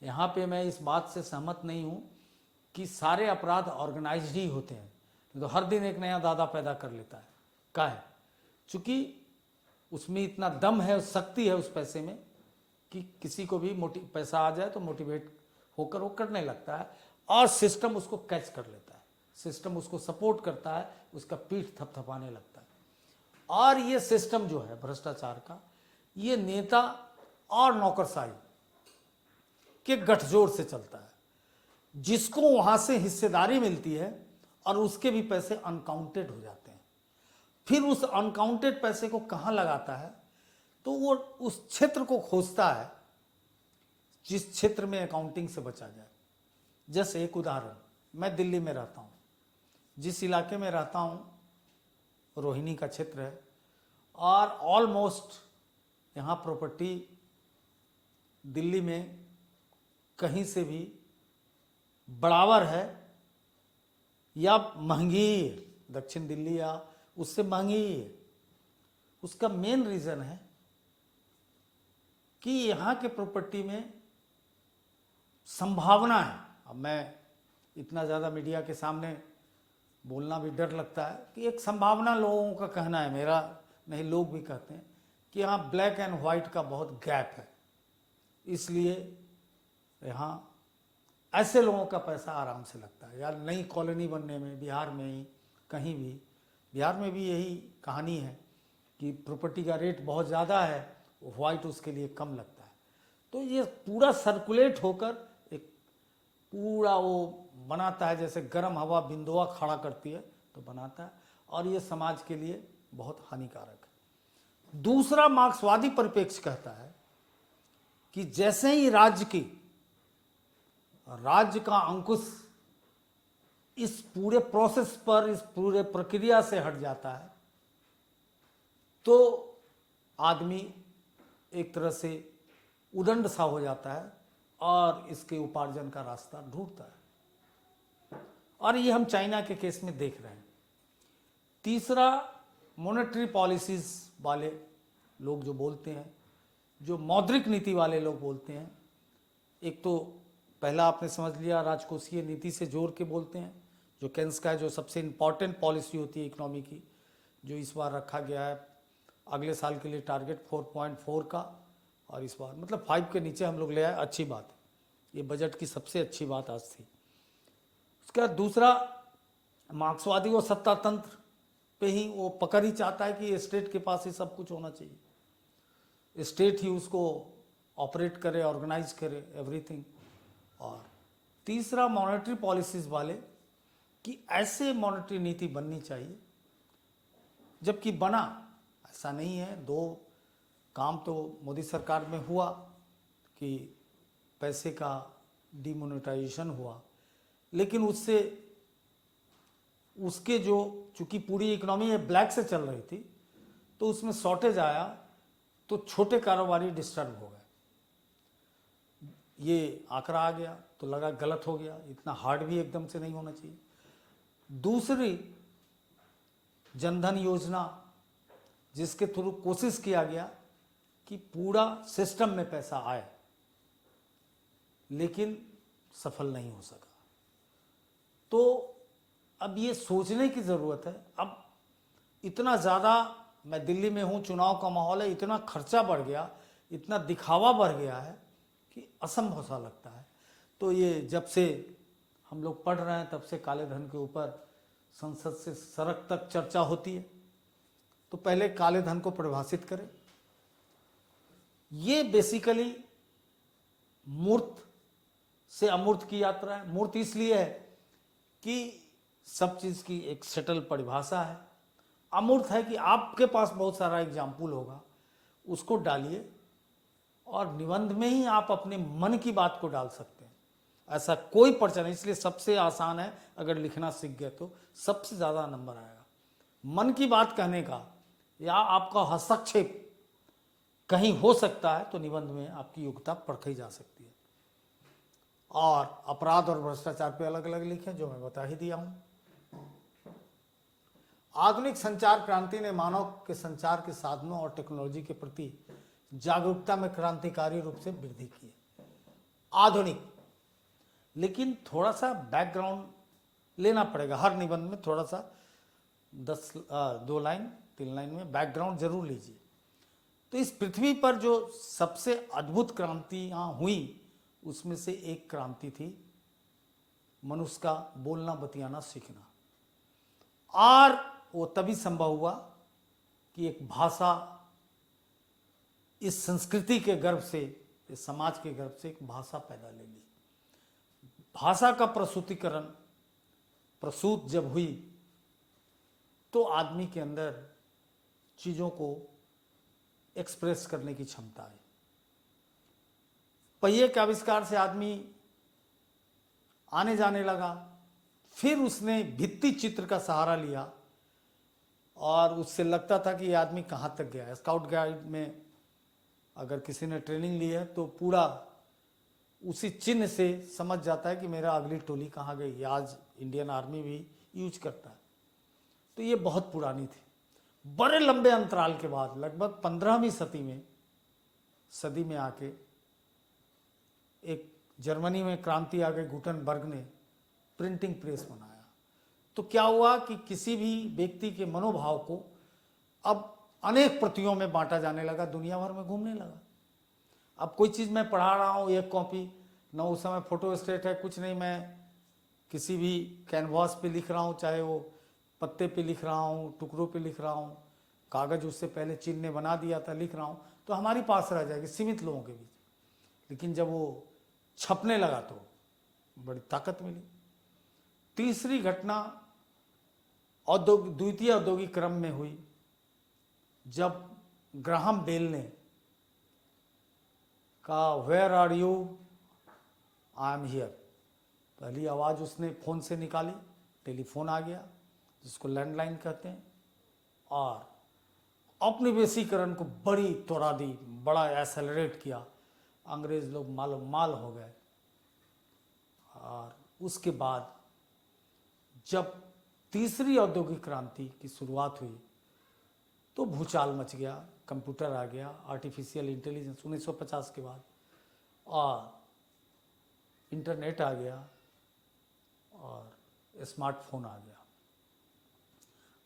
यहाँ पे मैं इस बात से सहमत नहीं हूँ कि सारे अपराध ऑर्गेनाइज्ड ही होते हैं। तो हर दिन एक नया दादा पैदा कर लेता है, क्या है? चूंकि उसमें इतना दम है, शक्ति है उस पैसे में कि किसी को भी पैसा आ जाए तो मोटिवेट होकर वो करने लगता है, और सिस्टम उसको कैच कर लेता है, सिस्टम उसको सपोर्ट करता है, उसका पीठ थपथपाने लगता है। और ये सिस्टम जो है भ्रष्टाचार का, ये नेता और नौकरशाही के गठजोड़ से चलता है, जिसको वहां से हिस्सेदारी मिलती है और उसके भी पैसे अनकाउंटेड हो जाते हैं। फिर उस अनकाउंटेड पैसे को कहाँ लगाता है? तो वो उस क्षेत्र को खोजता है जिस क्षेत्र में अकाउंटिंग से बचा जाए। जैसे एक उदाहरण, मैं दिल्ली में रहता हूँ, जिस इलाके में रहता हूँ रोहिणी का क्षेत्र है, और ऑलमोस्ट यहाँ प्रॉपर्टी दिल्ली में कहीं से भी बराबर है या महंगी है, दक्षिण दिल्ली या उससे महंगी है। उसका मेन रीज़न है कि यहाँ के प्रॉपर्टी में संभावना है। अब मैं इतना ज़्यादा मीडिया के सामने बोलना भी डर लगता है कि एक संभावना, लोगों का कहना है, मेरा नहीं, लोग भी कहते हैं कि यहाँ ब्लैक एंड वाइट का बहुत गैप है, इसलिए यहाँ ऐसे लोगों का पैसा आराम से लगता है। यार नई कॉलोनी बनने में, बिहार में ही कहीं भी, बिहार में भी यही कहानी है कि प्रॉपर्टी का रेट बहुत ज़्यादा है, वाइट उसके लिए कम लगता है। तो ये पूरा सर्कुलेट होकर एक पूरा वो बनाता है, जैसे गर्म हवा बिंदुआ खड़ा करती है तो बनाता है, और ये समाज के लिए बहुत हानिकारक है। दूसरा, मार्क्सवादी परिप्रेक्ष्य कहता है कि जैसे ही राज्य का अंकुश इस पूरे प्रोसेस पर, इस पूरे प्रक्रिया से हट जाता है, तो आदमी एक तरह से उदंड सा हो जाता है और इसके उपार्जन का रास्ता ढूंढता है। और ये हम चाइना के केस में देख रहे हैं। तीसरा, मॉनेटरी पॉलिसीज वाले लोग जो बोलते हैं, जो मौद्रिक नीति वाले लोग बोलते हैं, एक तो पहला आपने समझ लिया, राजकोषीय नीति से जोड़ के बोलते हैं, जो केन्स का है, जो सबसे इम्पॉर्टेंट पॉलिसी होती है इकोनॉमी की, जो इस बार रखा गया है अगले साल के लिए टारगेट 4.4 का, और इस बार मतलब 5 के नीचे हम लोग ले आए, अच्छी बात है, ये बजट की सबसे अच्छी बात आज थी। उसका दूसरा, मार्क्सवादी वो सत्ता तंत्र पे ही वो पकड़ ही चाहता है कि स्टेट के पास ही सब कुछ होना चाहिए, स्टेट ही उसको ऑपरेट करे, ऑर्गेनाइज करे एवरीथिंग। और तीसरा, मॉनेटरी पॉलिसीज वाले कि ऐसे मॉनेटरी नीति बननी चाहिए, जबकि बना ऐसा नहीं है। 2 काम तो मोदी सरकार में हुआ कि पैसे का डिमोनेटाइजेशन हुआ, लेकिन उससे उसके जो, चूंकि पूरी इकोनॉमी ब्लैक से चल रही थी, तो उसमें शॉर्टेज आया, तो छोटे कारोबारी डिस्टर्ब हो गए। ये आंकड़ा आ गया तो लगा गलत हो गया, इतना हार्ड भी एकदम से नहीं होना चाहिए। दूसरी, जनधन योजना, जिसके थ्रू कोशिश किया गया कि पूरा सिस्टम में पैसा आए, लेकिन सफल नहीं हो सका। तो अब ये सोचने की ज़रूरत है। अब इतना ज़्यादा, मैं दिल्ली में हूँ, चुनाव का माहौल है, इतना खर्चा बढ़ गया, इतना दिखावा बढ़ गया है कि असंभव सा लगता है। तो ये जब से हम लोग पढ़ रहे हैं, तब से काले धन के ऊपर संसद से सड़क तक चर्चा होती है। तो पहले काले धन को परिभाषित करें। ये बेसिकली मूर्त से अमूर्त की यात्रा है। मूर्त इसलिए है कि सब चीज़ की एक सेटल परिभाषा है। अमूर्त है कि आपके पास बहुत सारा एग्जाम्पल होगा, उसको डालिए और निबंध में ही आप अपने मन की बात को डाल सकते हैं। ऐसा कोई पर्चा नहीं, इसलिए सबसे आसान है, अगर लिखना सीख गए तो सबसे ज़्यादा नंबर आएगा। मन की बात कहने का या आपका हस्तक्षेप कहीं हो सकता है तो निबंध में आपकी योग्यता परखी जा सकती है। और अपराध और भ्रष्टाचार पे अलग अलग लिखे, जो मैं बता ही दिया हूं। आधुनिक संचार क्रांति ने मानव के संचार के साधनों और टेक्नोलॉजी के प्रति जागरूकता में क्रांतिकारी रूप से वृद्धि की है। आधुनिक, लेकिन थोड़ा सा बैकग्राउंड लेना पड़ेगा हर निबंध में, थोड़ा सा 2 लाइन 3 लाइन में बैकग्राउंड जरूर लीजिए। तो इस पृथ्वी पर जो सबसे अद्भुत क्रांतियां हुई, उसमें से एक क्रांति थी मनुष्य का बोलना बतियाना सीखना। और वो तभी संभव हुआ कि एक भाषा इस संस्कृति के गर्भ से, इस समाज के गर्भ से एक भाषा पैदा ले ली। भाषा का प्रसूतिकरण, प्रसूत जब हुई, तो आदमी के अंदर चीज़ों को एक्सप्रेस करने की क्षमता है। पहिए के आविष्कार से आदमी आने जाने लगा, फिर उसने भित्ति चित्र का सहारा लिया और उससे लगता था कि ये आदमी कहाँ तक गया है। स्काउट गाइड में अगर किसी ने ट्रेनिंग ली है तो पूरा उसी चिन्ह से समझ जाता है कि मेरा अगली टोली कहाँ गई। आज इंडियन आर्मी भी यूज करता है। तो ये बहुत पुरानी थी। बड़े लंबे अंतराल के बाद लगभग 15वीं सदी में आके एक जर्मनी में क्रांति आ गई, गुटेनबर्ग ने प्रिंटिंग प्रेस बनाया। तो क्या हुआ कि किसी भी व्यक्ति के मनोभाव को अब अनेक प्रतियों में बांटा जाने लगा, दुनिया भर में घूमने लगा। अब कोई चीज़ मैं पढ़ा रहा हूँ, एक कॉपी न उस समय फोटो स्टेट है, कुछ नहीं, मैं किसी भी कैनवास पे लिख रहा हूँ, चाहे वो पत्ते पे लिख रहा हूँ, टुकड़ों पे लिख रहा हूँ, कागज़ उससे पहले चीन ने बना दिया था, लिख रहा हूँ, तो हमारी पास रह जाएगी सीमित लोगों के बीच। लेकिन जब वो छपने लगा तो बड़ी ताकत मिली। तीसरी घटना द्वितीय औद्योगिक क्रम में हुई, जब ग्राहम बेल ने कहा where are you, I am here. पहली आवाज़ उसने फ़ोन से निकाली, टेलीफोन आ गया जिसको लैंडलाइन कहते हैं, और औपनिवेशीकरण को बड़ी त्वरा दी, बड़ा एक्सेलरेट किया। अंग्रेज लोग मालो माल हो गए। और उसके बाद जब तीसरी औद्योगिक क्रांति की शुरुआत हुई तो भूचाल मच गया, कंप्यूटर आ गया, आर्टिफिशियल इंटेलिजेंस 1950 के बाद, और इंटरनेट आ गया और स्मार्टफोन आ गया।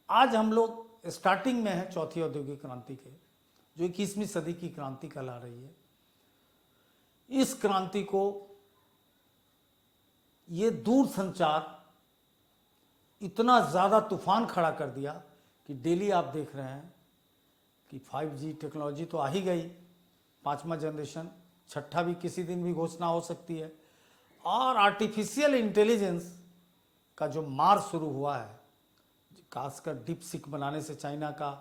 आज हम लोग स्टार्टिंग में हैं चौथी औद्योगिक क्रांति के, जो 21वीं सदी की क्रांति कहला रही है। इस क्रांति को ये दूर संचार इतना ज़्यादा तूफान खड़ा कर दिया कि डेली आप देख रहे हैं कि 5G टेक्नोलॉजी तो आ ही गई, 5वां जनरेशन, 6ठा भी किसी दिन भी घोषणा हो सकती है, और आर्टिफिशियल इंटेलिजेंस का जो मार शुरू हुआ है, खासकर डीप सीक बनाने से चाइना का,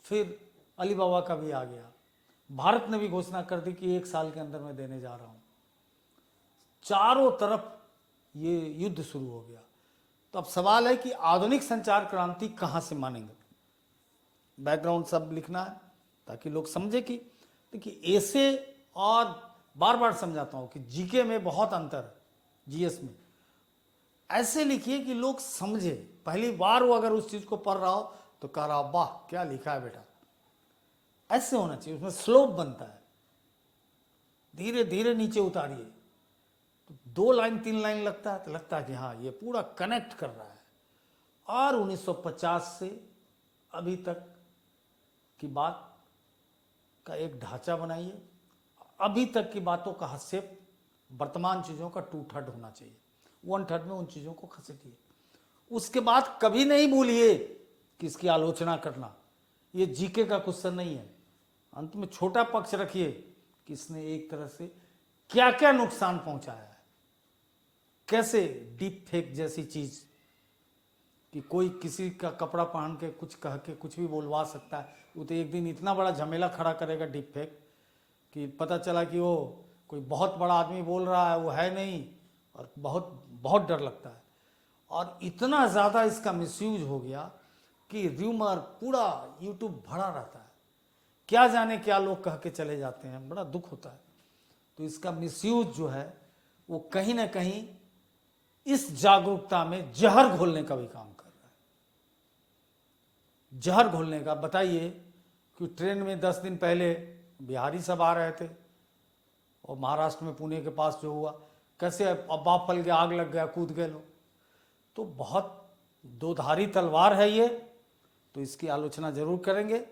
फिर अलीबाबा का भी आ गया। भारत ने भी घोषणा कर दी कि 1 साल के अंदर मैं देने जा रहा हूँ। चारों तरफ ये युद्ध शुरू हो गया। तो अब सवाल है कि आधुनिक संचार क्रांति कहाँ से मानेंगे। बैकग्राउंड सब लिखना है ताकि लोग समझे कि देखिए ऐसे, और बार बार समझाता हूँ कि जीके में बहुत अंतर है, जीएस में। ऐसे लिखिए कि लोग समझे। पहली बार वो अगर उस चीज़ को पढ़ रहा हो तो कह रहा वाह क्या लिखा है बेटा, ऐसे होना चाहिए। उसमें स्लोप बनता है, धीरे धीरे नीचे उतारिए तो 2 लाइन 3 लाइन लगता है तो लगता है कि हाँ ये पूरा कनेक्ट कर रहा है। और 1950 से अभी तक की बात का एक ढांचा बनाइए। अभी तक की बातों का हस्तक्षेप वर्तमान चीज़ों का 2/3 होना चाहिए, 1/3 में उन चीज़ों को खसेटिए। उसके बाद कभी नहीं भूलिए कि इसकी आलोचना करना। ये जीके का क्वेश्चन नहीं है। अंत में छोटा पक्ष रखिए कि इसने एक तरह से क्या क्या नुकसान पहुंचाया है। कैसे डीप फेक जैसी चीज़ कि कोई किसी का कपड़ा पहन के कुछ कह के कुछ भी बोलवा सकता है, वो तो एक दिन इतना बड़ा झमेला खड़ा करेगा डीप फेक कि पता चला कि वो कोई बहुत बड़ा आदमी बोल रहा है, वो है नहीं, और बहुत बहुत डर लगता है। और इतना ज़्यादा इसका मिसयूज हो गया कि र्यूमर पूरा यूट्यूब भरा रहता है, क्या जाने क्या लोग कह के चले जाते हैं, बड़ा दुख होता है। तो इसका मिसयूज जो है वो कहीं ना कहीं इस जागरूकता में जहर घोलने का भी काम कर रहा है। जहर घोलने का, बताइए कि ट्रेन में 10 दिन पहले बिहारी सब आ रहे थे और महाराष्ट्र में पुणे के पास जो हुआ, कैसे अब्बा फल गया, आग लग गया, कूद गए लोग। तो बहुत दोधारी तलवार है ये, तो इसकी आलोचना जरूर करेंगे।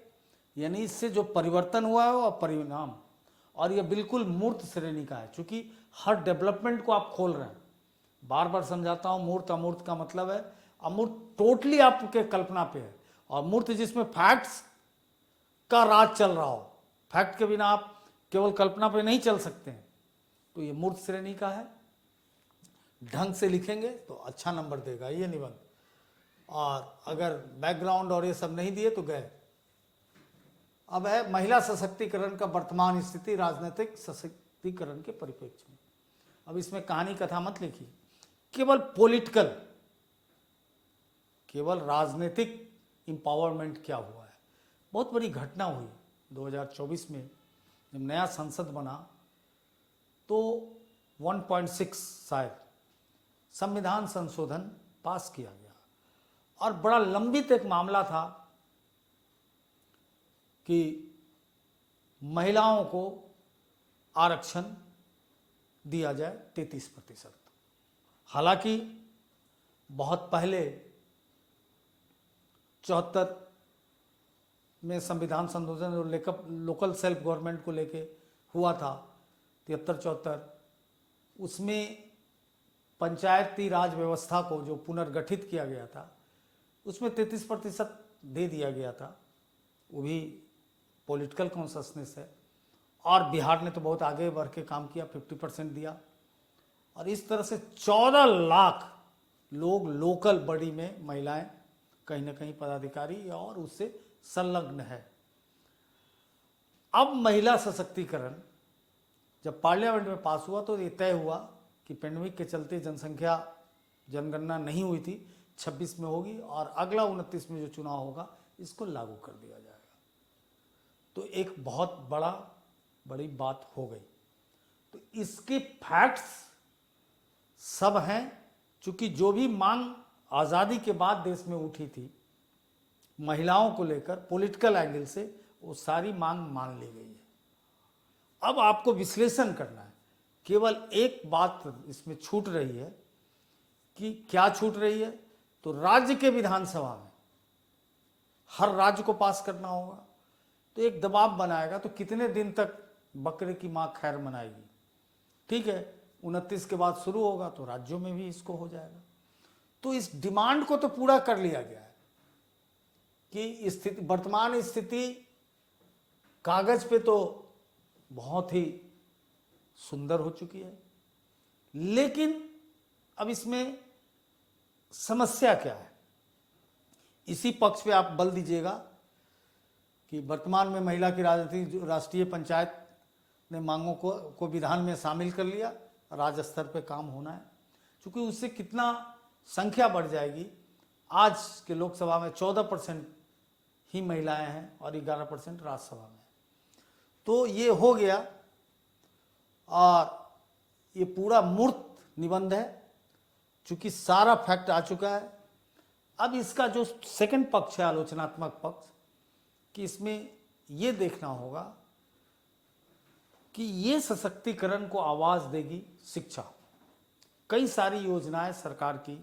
यानी इससे जो परिवर्तन हुआ है और परिणाम, और ये बिल्कुल मूर्त श्रेणी का है, क्योंकि हर डेवलपमेंट को आप खोल रहे हैं। बार बार समझाता हूँ, मूर्त अमूर्त का मतलब है, अमूर्त टोटली आपके कल्पना पे है, और मूर्त जिसमें फैक्ट्स का राज चल रहा हो। फैक्ट के बिना आप केवल कल्पना पे नहीं चल सकते हैं। तो ये मूर्त श्रेणी का है। ढंग से लिखेंगे तो अच्छा नंबर देगा ये निबंध, और अगर बैकग्राउंड और ये सब नहीं दिए तो गए। अब है महिला सशक्तिकरण का वर्तमान स्थिति राजनीतिक सशक्तिकरण के परिप्रेक्ष्य में। अब इसमें कहानी कथा मत लिखिए, केवल पॉलिटिकल, केवल राजनीतिक इंपावरमेंट क्या हुआ है। बहुत बड़ी घटना हुई 2024 में, जब नया संसद बना तो 1.6 शायद संविधान संशोधन पास किया गया, और बड़ा लंबित एक मामला था कि महिलाओं को आरक्षण दिया जाए 33%। हालांकि बहुत पहले 74 में संविधान संशोधन और लोकल सेल्फ गवर्नमेंट को लेके हुआ था, 73-74, उसमें पंचायती राज व्यवस्था को जो पुनर्गठित किया गया था उसमें 33% दे दिया गया था। वो भी पॉलिटिकल कॉन्शसनेस है। और बिहार ने तो बहुत आगे बढ़ के काम किया, 50% दिया। और इस तरह से 14 लाख लोग लोकल बॉडी में महिलाएं कहीं ना कहीं पदाधिकारी और उससे संलग्न है। अब महिला सशक्तिकरण जब पार्लियामेंट में पास हुआ तो ये तय हुआ कि पेंडेमिक के चलते जनगणना नहीं हुई थी, 26 में होगी और अगला 29 में जो चुनाव होगा इसको लागू कर दिया जाएगा। तो एक बहुत बड़ी बात हो गई। तो इसके फैक्ट्स सब हैं, चूंकि जो भी मांग आज़ादी के बाद देश में उठी थी महिलाओं को लेकर पॉलिटिकल एंगल से, वो सारी मांग मान ली गई है। अब आपको विश्लेषण करना है। केवल एक बात इसमें छूट रही है कि क्या छूट रही है, तो राज्य के विधानसभा में हर राज्य को पास करना होगा। तो एक दबाव बनाएगा तो कितने दिन तक बकरे की मां खैर मनाएगी। ठीक है, 29 के बाद शुरू होगा तो राज्यों में भी इसको हो जाएगा। तो इस डिमांड को तो पूरा कर लिया गया है कि स्थिति, वर्तमान स्थिति कागज पे तो बहुत ही सुंदर हो चुकी है, लेकिन अब इसमें समस्या क्या है, इसी पक्ष पे आप बल दीजिएगा कि वर्तमान में महिला की राष्ट्रीय पंचायत ने मांगों को विधान में शामिल कर लिया, राज्य स्तर पे काम होना है। क्योंकि उससे कितना संख्या बढ़ जाएगी। आज के लोकसभा में 14% ही महिलाएं हैं और 11% राज्यसभा में। तो ये हो गया और ये पूरा मूर्त निबंध है, चूंकि सारा फैक्ट आ चुका है। अब इसका जो सेकंड पक्ष है, आलोचनात्मक पक्ष, कि इसमें ये देखना होगा कि ये सशक्तिकरण को आवाज देगी शिक्षा। कई सारी योजनाएं सरकार की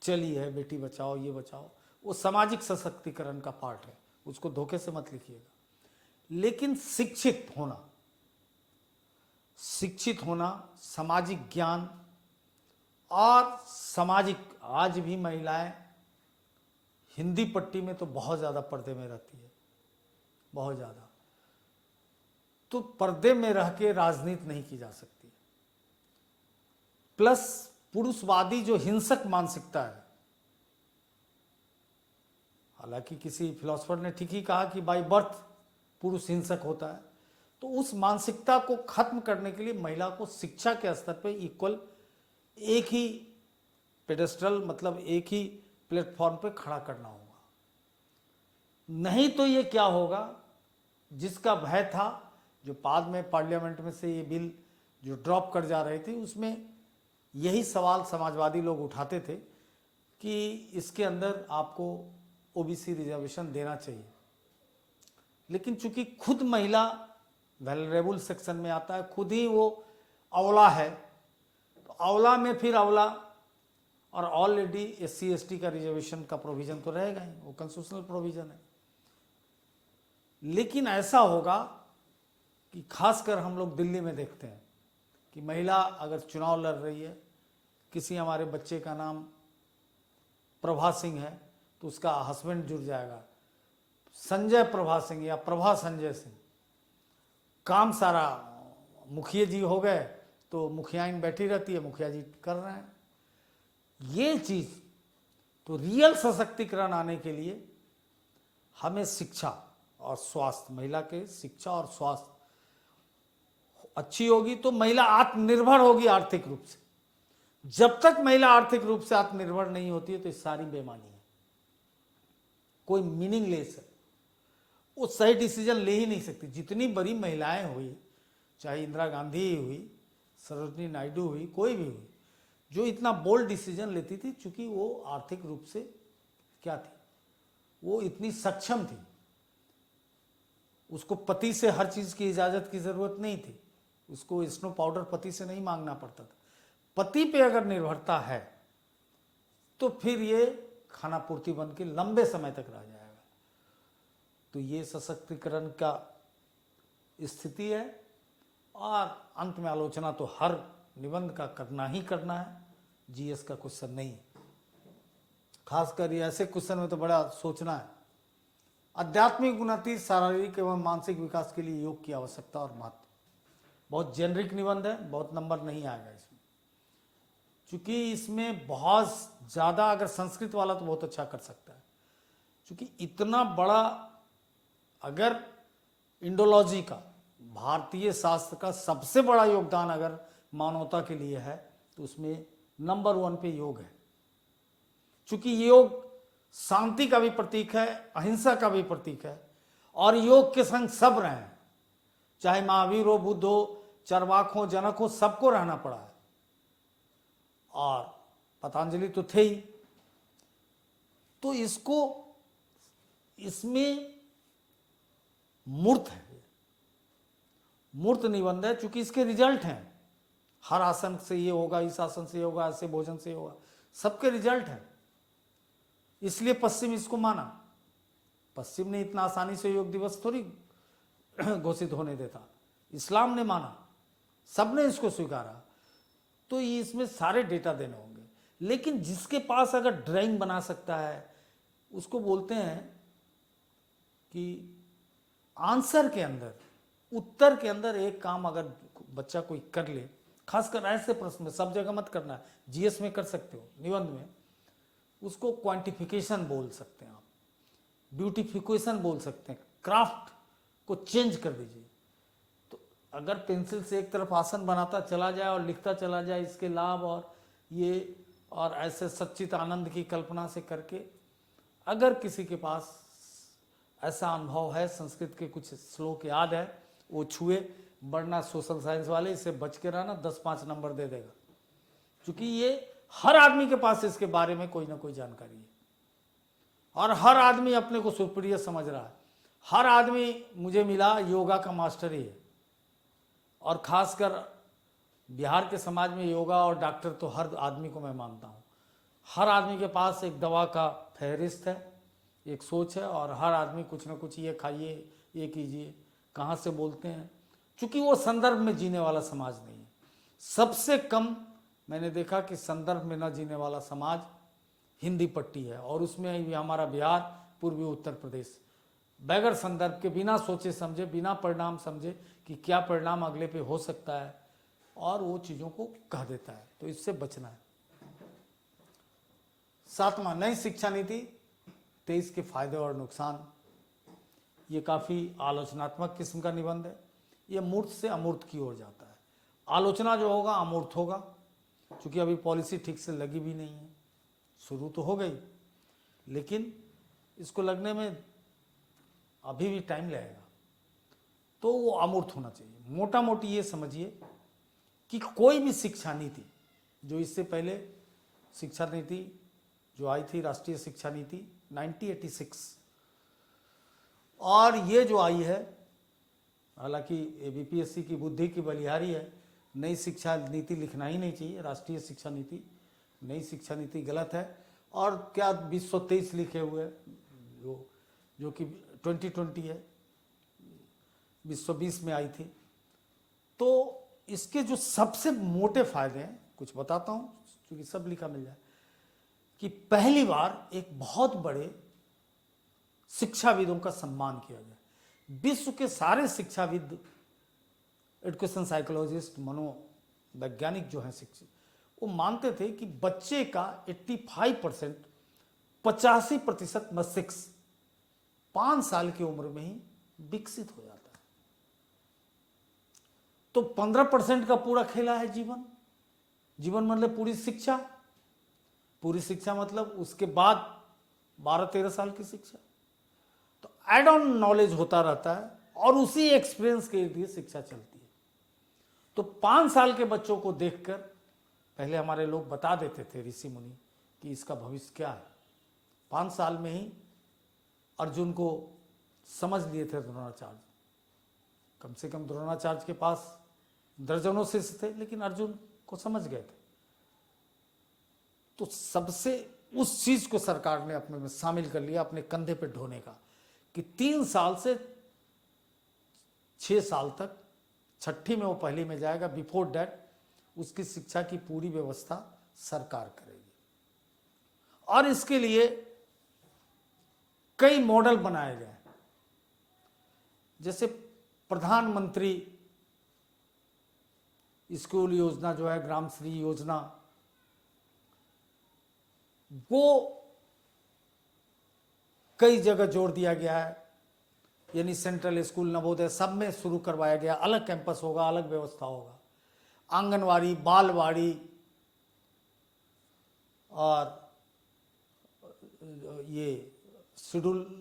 चली है, बेटी बचाओ, ये बचाओ, वो सामाजिक सशक्तिकरण का पार्ट है, उसको धोखे से मत लिखिएगा। लेकिन शिक्षित होना, सामाजिक ज्ञान और सामाजिक, आज भी महिलाएं हिंदी पट्टी में तो बहुत ज़्यादा पर्दे में रहती है, बहुत ज़्यादा। तो पर्दे में रह के राजनीति नहीं की जा सकती। प्लस पुरुषवादी जो हिंसक मानसिकता है, हालांकि किसी फिलोसफर ने ठीक ही कहा कि बाय बर्थ पुरुष हिंसक होता है, तो उस मानसिकता को खत्म करने के लिए महिला को शिक्षा के स्तर पे इक्वल, एक ही पेडेस्ट्रल, मतलब एक ही प्लेटफॉर्म पे खड़ा करना होगा। नहीं तो ये क्या होगा, जिसका भय था, जो बाद में पार्लियामेंट में से ये बिल जो ड्रॉप कर जा रही थी, उसमें यही सवाल समाजवादी लोग उठाते थे कि इसके अंदर आपको ओबीसी रिजर्वेशन देना चाहिए। लेकिन चूंकि खुद महिला वैल्युरेबल सेक्शन में आता है, खुद ही वो अवला है, तो अवला में फिर अवला और ऑलरेडी SC ST का रिजर्वेशन का प्रोविजन तो रहेगा ही, वो कॉन्स्टिट्यूशनल प्रोविजन है। लेकिन ऐसा होगा कि खासकर हम लोग दिल्ली में देखते हैं कि महिला अगर चुनाव लड़ रही है, किसी हमारे बच्चे का नाम प्रभा सिंह है तो उसका हस्बैंड जुड़ जाएगा संजय प्रभा सिंह या प्रभा संजय सिंह। काम सारा मुखिया जी हो गए तो मुखियाइन बैठी रहती है, मुखिया जी कर रहे हैं। ये चीज़ तो रियल सशक्तिकरण आने के लिए हमें शिक्षा और स्वास्थ्य, महिला के शिक्षा और स्वास्थ्य अच्छी होगी तो महिला आत्मनिर्भर होगी आर्थिक रूप से। जब तक महिला आर्थिक रूप से आत्मनिर्भर नहीं होती है तो ये सारी बेमानी है, कोई मीनिंगलेस है, वो सही डिसीजन ले ही नहीं सकती। जितनी बड़ी महिलाएं हुई, चाहे इंदिरा गांधी ही हुई, सरोजिनी नायडू हुई, कोई भी हुई, जो इतना बोल्ड डिसीजन लेती थी, चूंकि वो आर्थिक रूप से क्या थी, वो इतनी सक्षम थी। उसको पति से हर चीज़ की इजाज़त की ज़रूरत नहीं थी, उसको स्नो पाउडर पति से नहीं मांगना पड़ता था। पति पे अगर निर्भरता है तो फिर ये खाना पूर्ति बन के लंबे समय तक रह जाएगा। तो ये सशक्तिकरण का स्थिति है। और अंत में आलोचना तो हर निबंध का करना ही करना है, जीएस का क्वेश्चन नहीं। खासकर ये ऐसे क्वेश्चन में तो बड़ा सोचना है। आध्यात्मिक उन्नति, शारीरिक एवं मानसिक विकास के लिए योग की आवश्यकता और महत्व। बहुत जेनरिक निबंध है, बहुत नंबर नहीं आएगा इसमें, क्योंकि इसमें बहुत ज़्यादा, अगर संस्कृत वाला तो बहुत अच्छा कर सकता है, क्योंकि इतना बड़ा, अगर इंडोलॉजी का, भारतीय शास्त्र का सबसे बड़ा योगदान अगर मानवता के लिए है तो उसमें नंबर 1 पे योग है। क्योंकि योग शांति का भी प्रतीक है, अहिंसा का भी प्रतीक है, और योग के संग सब रहे हैं, चाहे महावीर हो, बुद्ध हो, चरवाक हो, जनक हो, सबको रहना पड़ा है। और पतंजलि तो थे ही। तो इसमें मूर्त है, मूर्त निबंध है, चूंकि इसके रिजल्ट हैं। हर आसन से ये होगा, इस आसन से होगा, ऐसे भोजन से होगा, सबके रिजल्ट हैं। इसलिए पश्चिम इसको माना। पश्चिम ने इतना आसानी से योग दिवस थोड़ी घोषित होने देता, इस्लाम ने माना, सबने इसको स्वीकारा। तो ये इसमें सारे डेटा देने होंगे। लेकिन जिसके पास अगर ड्राइंग बना सकता है, उसको बोलते हैं कि आंसर के अंदर, उत्तर के अंदर एक काम अगर बच्चा कोई कर ले, खासकर ऐसे प्रश्न में, सब जगह मत करना है, जीएस में कर सकते हो, निबंध में, उसको क्वांटिफिकेशन बोल सकते हैं आप, ब्यूटिफिकेशन बोल सकते हैं, क्राफ्ट को चेंज कर दीजिए। तो अगर पेंसिल से एक तरफ आसन बनाता चला जाए और लिखता चला जाए इसके लाभ और ये, और ऐसे सच्चित आनंद की कल्पना से करके, अगर किसी के पास ऐसा अनुभव है, संस्कृत के कुछ श्लोक याद है, वो छुए, वरना सोशल साइंस वाले इससे बच के रहना, 10-5 नंबर दे देगा। क्योंकि ये हर आदमी के पास इसके बारे में कोई ना कोई जानकारी है, और हर आदमी अपने को सुप्रिय समझ रहा है। हर आदमी, मुझे मिला, योगा का मास्टर ही है। और खासकर बिहार के समाज में योगा और डॉक्टर तो हर आदमी को मैं मानता हूँ। हर आदमी के पास एक दवा का फहरिस्त है, एक सोच है, और हर आदमी कुछ ना कुछ, ये खाइए, ये कीजिए, कहाँ से बोलते हैं, क्योंकि वो संदर्भ में जीने वाला समाज नहीं है। सबसे कम मैंने देखा कि संदर्भ में न जीने वाला समाज हिंदी पट्टी है, और उसमें भी हमारा बिहार, पूर्वी उत्तर प्रदेश, बगैर संदर्भ के, बिना सोचे समझे, बिना परिणाम समझे कि क्या परिणाम अगले पे हो सकता है, और वो चीज़ों को कह देता है। तो इससे बचना है। 7वां, नई शिक्षा नीति 23 के फायदे और नुकसान। ये काफ़ी आलोचनात्मक किस्म का निबंध है। ये मूर्त से अमूर्त की ओर जाता है। आलोचना जो होगा अमूर्त होगा, क्योंकि अभी पॉलिसी ठीक से लगी भी नहीं है। शुरू तो हो गई, लेकिन इसको लगने में अभी भी टाइम लगेगा। तो वो अमूर्त होना चाहिए। मोटा मोटी ये समझिए कि कोई भी शिक्षा नीति, जो इससे पहले शिक्षा नीति जो आई थी, राष्ट्रीय शिक्षा नीति 1986, और ये जो आई है, हालांकि बीपीएससी की बुद्धि की बलिहारी है, नई शिक्षा नीति लिखना ही नहीं चाहिए, राष्ट्रीय शिक्षा नीति, नई शिक्षा नीति गलत है। और क्या 2023 लिखे हुए जो कि 2020 है, 2020 में आई थी। तो इसके जो सबसे मोटे फायदे हैं, कुछ बताता हूँ, क्योंकि सब लिखा मिल जाए, कि पहली बार एक बहुत बड़े शिक्षाविदों का सम्मान किया गया। विश्व के सारे शिक्षाविद, एजुकेशन साइकोलॉजिस्ट, मनोवैज्ञानिक जो हैं शिक्षक, वो मानते थे कि बच्चे का 85%, 85% मस्तिष्क 5 साल की उम्र में ही विकसित हो जाता है। तो 15% का पूरा खेला है जीवन। जीवन मतलब पूरी शिक्षा, पूरी शिक्षा मतलब उसके बाद 12-13 साल की शिक्षा। तो एड ऑन नॉलेज होता रहता है, और उसी एक्सपीरियंस के लिए शिक्षा चलती है। तो 5 साल के बच्चों को देखकर पहले हमारे लोग बता देते थे, ऋषि मुनि, कि इसका भविष्य क्या है। 5 साल में ही अर्जुन को समझ लिए थे द्रोणाचार्य। कम से कम द्रोणाचार्य के पास दर्जनों शिष्य थे, लेकिन अर्जुन को समझ गए थे। तो सबसे उस चीज को सरकार ने अपने में शामिल कर लिया, अपने कंधे पे ढोने का, कि 3 साल से 6 साल तक, छठी में वो पहली में जाएगा, बिफोर डेट उसकी शिक्षा की पूरी व्यवस्था सरकार करेगी। और इसके लिए कई मॉडल बनाए गए, जैसे प्रधानमंत्री स्कूल योजना जो है, ग्राम श्री योजना, वो कई जगह जोड़ दिया गया है। यानी सेंट्रल स्कूल, नवोदय सब में शुरू करवाया गया, अलग कैंपस होगा, अलग व्यवस्था होगा। आंगनवाड़ी, बालवाड़ी और ये शेड्यूल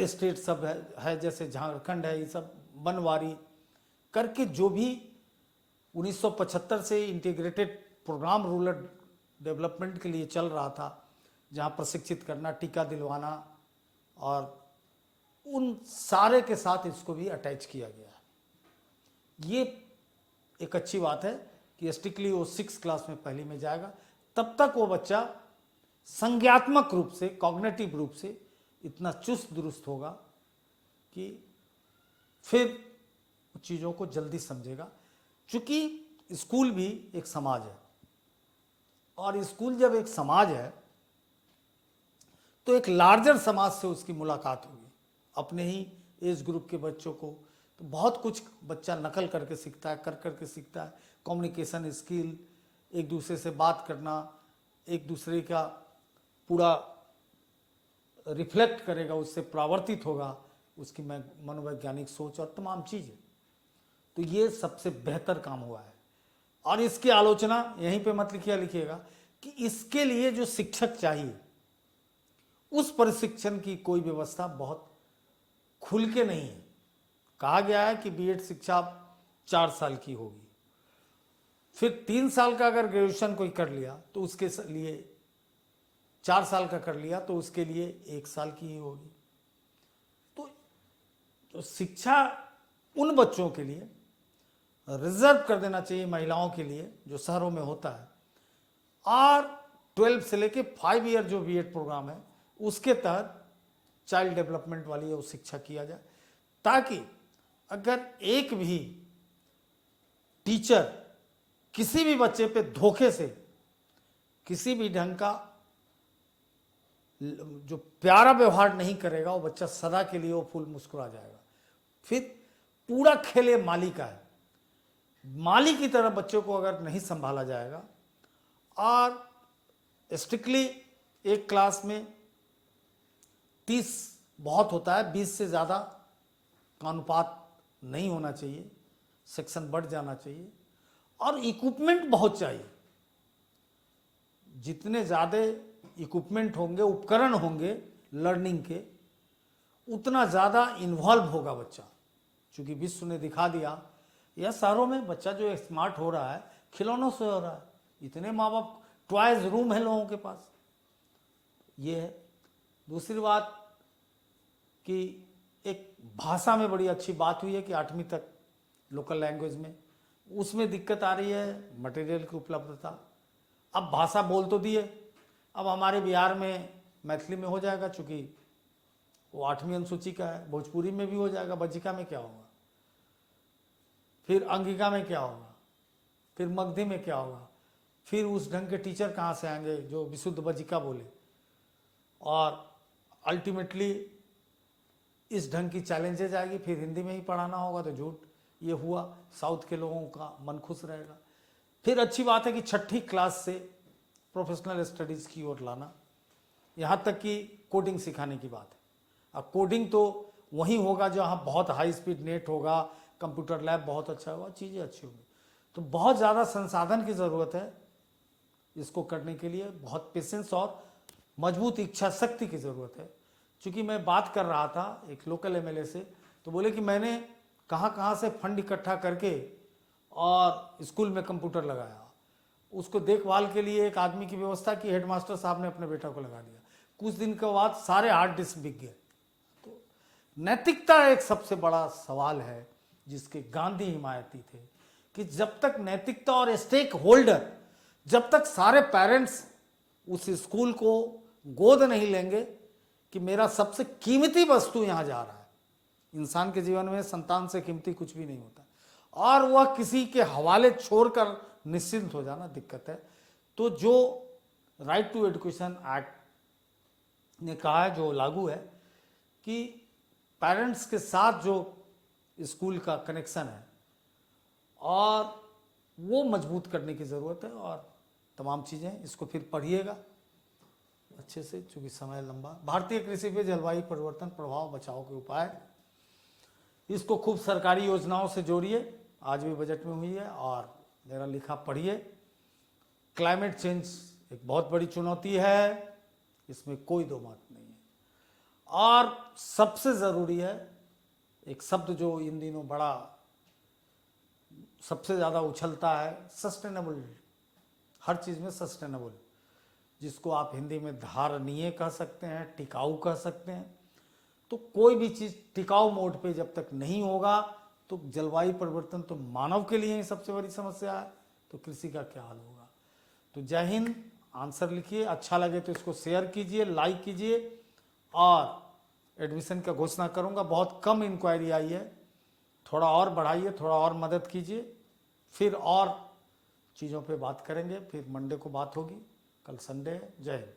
स्टेट सब है जैसे झारखंड है, ये सब बनवारी करके, जो भी 1975 से इंटीग्रेटेड प्रोग्राम रूरल डेवलपमेंट के लिए चल रहा था, जहाँ प्रशिक्षित करना, टीका दिलवाना, और उन सारे के साथ इसको भी अटैच किया गया है। ये एक अच्छी बात है कि स्ट्रिक्टली वो 6 क्लास में पहली में जाएगा, तब तक वो बच्चा संज्ञात्मक रूप से, कॉग्निटिव रूप से इतना चुस्त दुरुस्त होगा कि फिर चीज़ों को जल्दी समझेगा। चूंकि स्कूल भी एक समाज है, और स्कूल जब एक समाज है तो एक लार्जर समाज से उसकी मुलाकात होगी। अपने ही एज ग्रुप के बच्चों को तो बहुत कुछ बच्चा नकल करके सीखता है, कर करके सीखता है। कम्युनिकेशन स्किल, एक दूसरे से बात करना, एक दूसरे का पूरा रिफ्लेक्ट करेगा, उससे परावर्तित होगा उसकी मनोवैज्ञानिक सोच और तमाम चीज़ें। तो ये सबसे बेहतर काम हुआ है। और इसकी आलोचना यहीं पे मत लिखिएगा कि इसके लिए जो शिक्षक चाहिए, उस प्रशिक्षण की कोई व्यवस्था बहुत खुल के नहीं है। कहा गया है कि बीएड शिक्षा 4 साल की होगी, फिर 3 साल का अगर ग्रेजुएशन कोई कर लिया तो उसके लिए 4 साल का कर लिया तो उसके लिए 1 साल की ही होगी। तो शिक्षा उन बच्चों के लिए रिजर्व कर देना चाहिए, महिलाओं के लिए, जो शहरों में होता है। और 12 से लेके 5 ईयर जो बीएड प्रोग्राम है, उसके तहत चाइल्ड डेवलपमेंट वाली वो शिक्षा किया जाए, ताकि अगर एक भी टीचर किसी भी बच्चे पे धोखे से, किसी भी ढंग का जो प्यारा व्यवहार नहीं करेगा, वो बच्चा सदा के लिए वो फूल मुस्कुरा जाएगा। फिर पूरा खेल ये माली का है। माली की तरह बच्चों को अगर नहीं संभाला जाएगा, और स्ट्रिक्टली एक क्लास में 30 बहुत होता है, 20 से ज़्यादा का अनुपात नहीं होना चाहिए, सेक्शन बढ़ जाना चाहिए। और इक्विपमेंट बहुत चाहिए। जितने ज़्यादा इक्विपमेंट होंगे, उपकरण होंगे लर्निंग के, उतना ज़्यादा इन्वॉल्व होगा बच्चा। क्योंकि विश्व ने दिखा दिया, यह शहरों में बच्चा जो स्मार्ट हो रहा है खिलौनों से हो रहा है। इतने माँ बाप, टॉयज रूम है लोगों के पास। ये है। दूसरी बात कि एक भाषा में बड़ी अच्छी बात हुई है कि 8वीं तक लोकल लैंग्वेज में, उसमें दिक्कत आ रही है मटेरियल की उपलब्धता। अब भाषा बोल तो दिए, अब हमारे बिहार में मैथिली में हो जाएगा, चूँकि वो 8वीं अनुसूची का है। भोजपुरी में भी हो जाएगा, बज्जिका में क्या होगा, फिर अंगिका में क्या होगा, फिर मगधी में क्या होगा, फिर उस ढंग के टीचर कहाँ से आएंगे जो विशुद्ध बज्जिका बोले। और अल्टीमेटली इस ढंग की चैलेंजेज आएगी, फिर हिंदी में ही पढ़ाना होगा तो झूठ। ये हुआ, साउथ के लोगों का मन खुश रहेगा। फिर अच्छी बात है कि 6ठी क्लास से प्रोफेशनल स्टडीज़ की ओर लाना, यहाँ तक कि कोडिंग सिखाने की बात है। अब कोडिंग तो वहीं होगा जहाँ बहुत हाई स्पीड नेट होगा, कंप्यूटर लैब बहुत अच्छा होगा, चीज़ें अच्छी होंगी। तो बहुत ज़्यादा संसाधन की ज़रूरत है इसको करने के लिए, बहुत पेशेंस और मजबूत इच्छा शक्ति की ज़रूरत है। क्योंकि मैं बात कर रहा था एक लोकल एमएलए से, तो बोले कि मैंने कहाँ से फंड इकट्ठा करके और स्कूल में कंप्यूटर लगाया, उसको देखभाल के लिए एक आदमी की व्यवस्था की, हेडमास्टर साहब ने अपने बेटा को लगा दिया। कुछ दिन के बाद सारे हार्ड डिस्क बिक गए। तो नैतिकता एक सबसे बड़ा सवाल है जिसके गांधी हिमायती थे, कि जब तक नैतिकता और स्टेक होल्डर, जब तक सारे पेरेंट्स उस स्कूल को गोद नहीं लेंगे कि मेरा सबसे कीमती वस्तु यहां जा रहा है, इंसान के जीवन में संतान से कीमती कुछ भी नहीं होता, और वह किसी के हवाले छोड़कर निश्चिंत हो जाना दिक्कत है। तो जो राइट टू एजुकेशन एक्ट ने कहा है, जो लागू है, कि पेरेंट्स के साथ जो स्कूल का कनेक्शन है और वो मजबूत करने की ज़रूरत है, और तमाम चीज़ें, इसको फिर पढ़िएगा अच्छे से, चूँकि समय लंबा। भारतीय कृषि पे जलवायु परिवर्तन प्रभाव बचाव के उपाय, इसको खूब सरकारी योजनाओं से जोड़िए, आज भी बजट में हुई है, और मेरा लिखा पढ़िए। क्लाइमेट चेंज एक बहुत बड़ी चुनौती है, इसमें कोई दो मत नहीं है। और सबसे ज़रूरी है एक शब्द जो इन दिनों बड़ा सबसे ज़्यादा उछलता है, सस्टेनेबल। हर चीज़ में सस्टेनेबल, जिसको आप हिंदी में धारणीय कह सकते हैं, टिकाऊ कह सकते हैं। तो कोई भी चीज़ टिकाऊ मोड पे जब तक नहीं होगा, तो जलवायु परिवर्तन तो मानव के लिए ही सबसे बड़ी समस्या है, तो कृषि का क्या हाल होगा। तो जय हिंद। आंसर लिखिए, अच्छा लगे तो इसको शेयर कीजिए, लाइक कीजिए, और एडमिशन का घोषणा करूंगा। बहुत कम इंक्वायरी आई है, थोड़ा और बढ़ाइए, थोड़ा और मदद कीजिए, फिर और चीज़ों पे बात करेंगे। फिर मंडे को बात होगी, कल संडे है। जय हिंद।